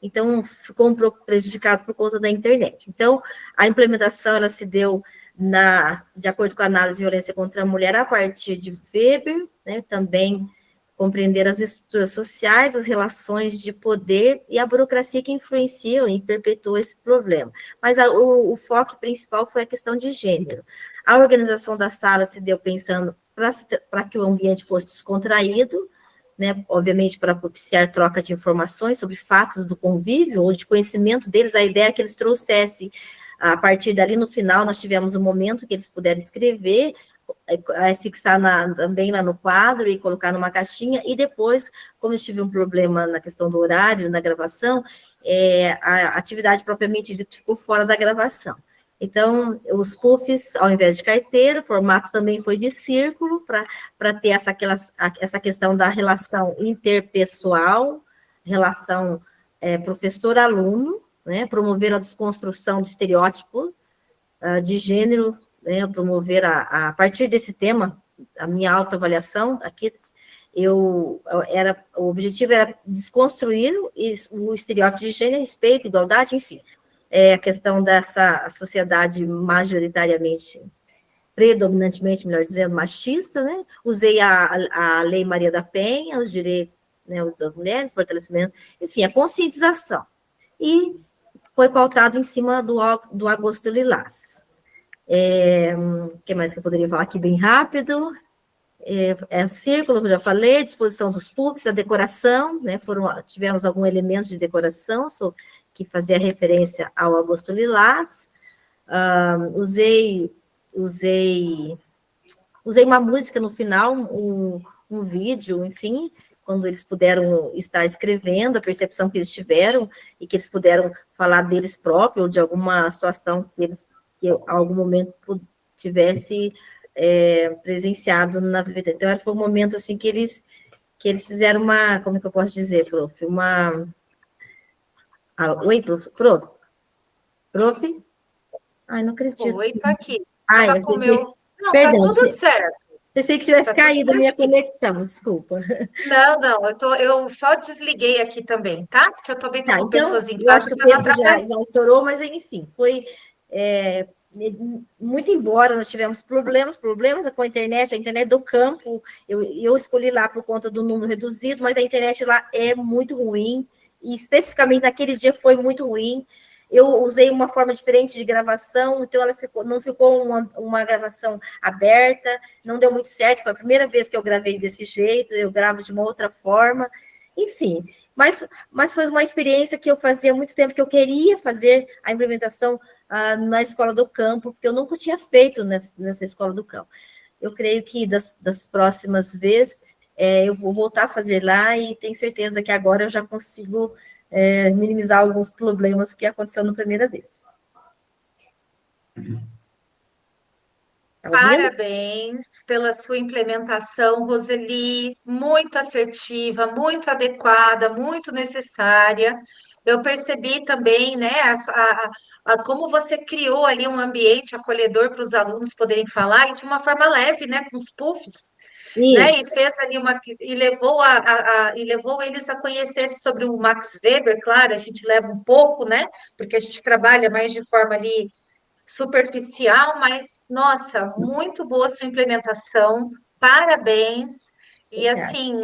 então ficou um pouco prejudicado por conta da internet. Então, a implementação, ela se deu de acordo com a análise de violência contra a mulher, a partir de Weber, né, também compreender as estruturas sociais, as relações de poder e a burocracia que influenciam e perpetuam esse problema. Mas o foco principal foi a questão de gênero. A organização da sala se deu pensando para que o ambiente fosse descontraído, né, obviamente para propiciar troca de informações sobre fatos do convívio ou de conhecimento deles, a ideia é que eles trouxessem, a partir dali, no final, nós tivemos um momento que eles puderam escrever, fixar também lá no quadro e colocar numa caixinha, e depois, como eu tive um problema na questão do horário, na gravação, a atividade propriamente dita ficou fora da gravação. Então, os puffs, ao invés de carteira, o formato também foi de círculo, para ter essa questão da relação interpessoal, relação professor-aluno, né, promover a desconstrução de estereótipo de gênero, né, promover a partir desse tema, a minha autoavaliação, aqui, o objetivo era desconstruir o estereótipo de gênero, respeito, igualdade, enfim, a questão dessa sociedade majoritariamente, predominantemente, melhor dizendo, machista, né, usei a Lei Maria da Penha, os direitos, né, das mulheres, fortalecimento, enfim, a conscientização, e foi pautado em cima do Agosto Lilás. O que mais que eu poderia falar aqui bem rápido? Círculo, que eu já falei, disposição dos puffs, a decoração, né, tivemos alguns elementos de decoração que fazia referência ao Agosto Lilás. Usei uma música no final, um vídeo, enfim, quando eles puderam estar escrevendo, a percepção que eles tiveram, e que eles puderam falar deles próprios, ou de alguma situação que em algum momento tivesse presenciado na vida. Então, foi um momento, assim, que eles fizeram como é que eu posso dizer, prof? Oi, prof? Prof? Ai, não acredito. Oi, tô aqui. Ai, Com meu... Não, perdão, tá tudo certo. Pensei que tivesse caído a minha conexão, desculpa. Não, eu só desliguei aqui também, tá? Porque eu também estou com Então, pessoas em eu acho casa que o para não tempo atrapalhar. já estourou, mas enfim, foi muito embora nós tivemos problemas com a internet do campo, eu escolhi lá por conta do número reduzido, mas a internet lá é muito ruim, e especificamente naquele dia foi muito ruim. Eu usei uma forma diferente de gravação, então ela não ficou uma gravação aberta, não deu muito certo, foi a primeira vez que eu gravei desse jeito, eu gravo de uma outra forma, enfim, mas foi uma experiência que eu fazia há muito tempo, que eu queria fazer a implementação na escola do campo, porque eu nunca tinha feito nessa escola do campo. Eu creio que das próximas vezes eu vou voltar a fazer lá, e tenho certeza que agora eu já consigo minimizar alguns problemas que aconteceram na primeira vez. Parabéns pela sua implementação, Roseli, muito assertiva, muito adequada, muito necessária. Eu percebi também, né, como você criou ali um ambiente acolhedor para os alunos poderem falar, e de uma forma leve, né, com os puffs, né, e Isso. fez ali e levou eles a conhecer sobre o Max Weber. Claro, a gente leva um pouco, né, porque a gente trabalha mais de forma ali superficial, mas, nossa, muito boa sua implementação, parabéns, e Obrigada. assim,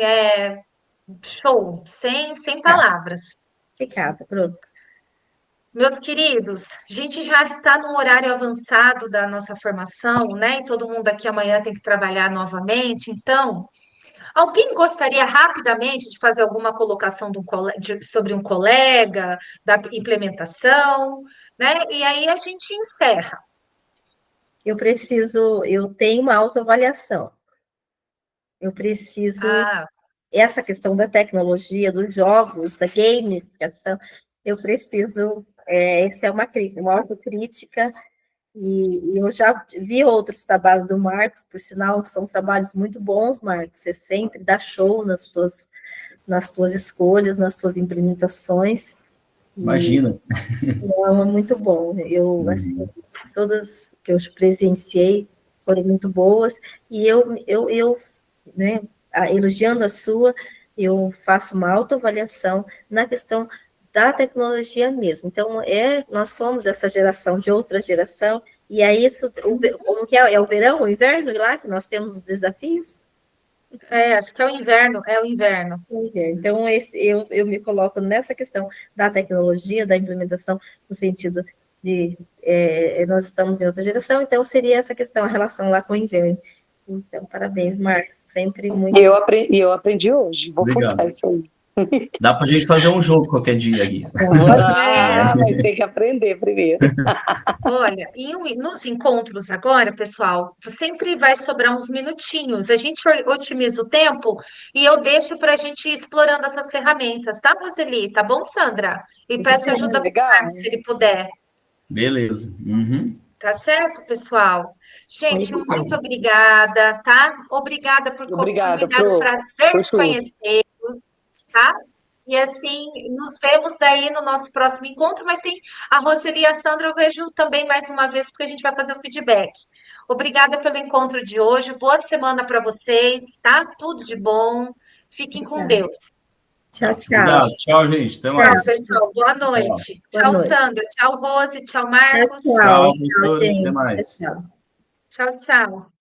show, sem palavras. Obrigada, pronto. Meus queridos, a gente já está num horário avançado da nossa formação, né? E todo mundo aqui amanhã tem que trabalhar novamente, então Alguém gostaria rapidamente de fazer alguma colocação sobre um colega, da implementação, né? E aí a gente encerra. Eu tenho uma autoavaliação. Eu preciso, essa questão da tecnologia, dos jogos, da gamificação, eu preciso, essa é uma autocrítica, e eu já vi outros trabalhos do Marcos, por sinal, são trabalhos muito bons, Marcos, você sempre dá show nas suas escolhas, nas suas implementações. Imagina. É muito bom. Eu, assim, todas que eu presenciei foram muito boas, e né, elogiando a sua, eu faço uma autoavaliação na questão da tecnologia mesmo. Então, nós somos essa geração de outra geração, e é isso, como que é? É o verão, o inverno lá que nós temos os desafios? Acho que é o inverno, Então, eu me coloco nessa questão da tecnologia, da implementação, no sentido de nós estamos em outra geração, então seria essa questão, a relação lá com o inverno. Então, parabéns, Marcos, sempre muito... E eu aprendi hoje, vou postar isso aí. Dá pra gente fazer um jogo qualquer dia aqui. Mas tem que aprender primeiro. Olha, nos encontros agora, pessoal, sempre vai sobrar uns minutinhos. A gente otimiza o tempo e eu deixo para a gente ir explorando essas ferramentas, tá, Roseli? Tá bom, Sandra? E peço ajuda para o Marcos, se ele puder. Beleza. Uhum. Tá certo, pessoal? Gente, muito obrigada, tá? Obrigada por me dar o prazer de conhecê-los, tá? E assim, nos vemos daí no nosso próximo encontro, mas tem a Roseli e a Sandra, eu vejo também mais uma vez, porque a gente vai fazer o feedback. Obrigada pelo encontro de hoje, boa semana para vocês, tá? Tudo de bom, fiquem com Deus. Tchau, tchau. Obrigado. Tchau, gente. Até mais. Tchau, pessoal. Boa noite. Boa noite. Sandra. Tchau, Rose. Tchau, Marcos. Tchau, gente. gente. Até mais. Tchau. Tchau, tchau.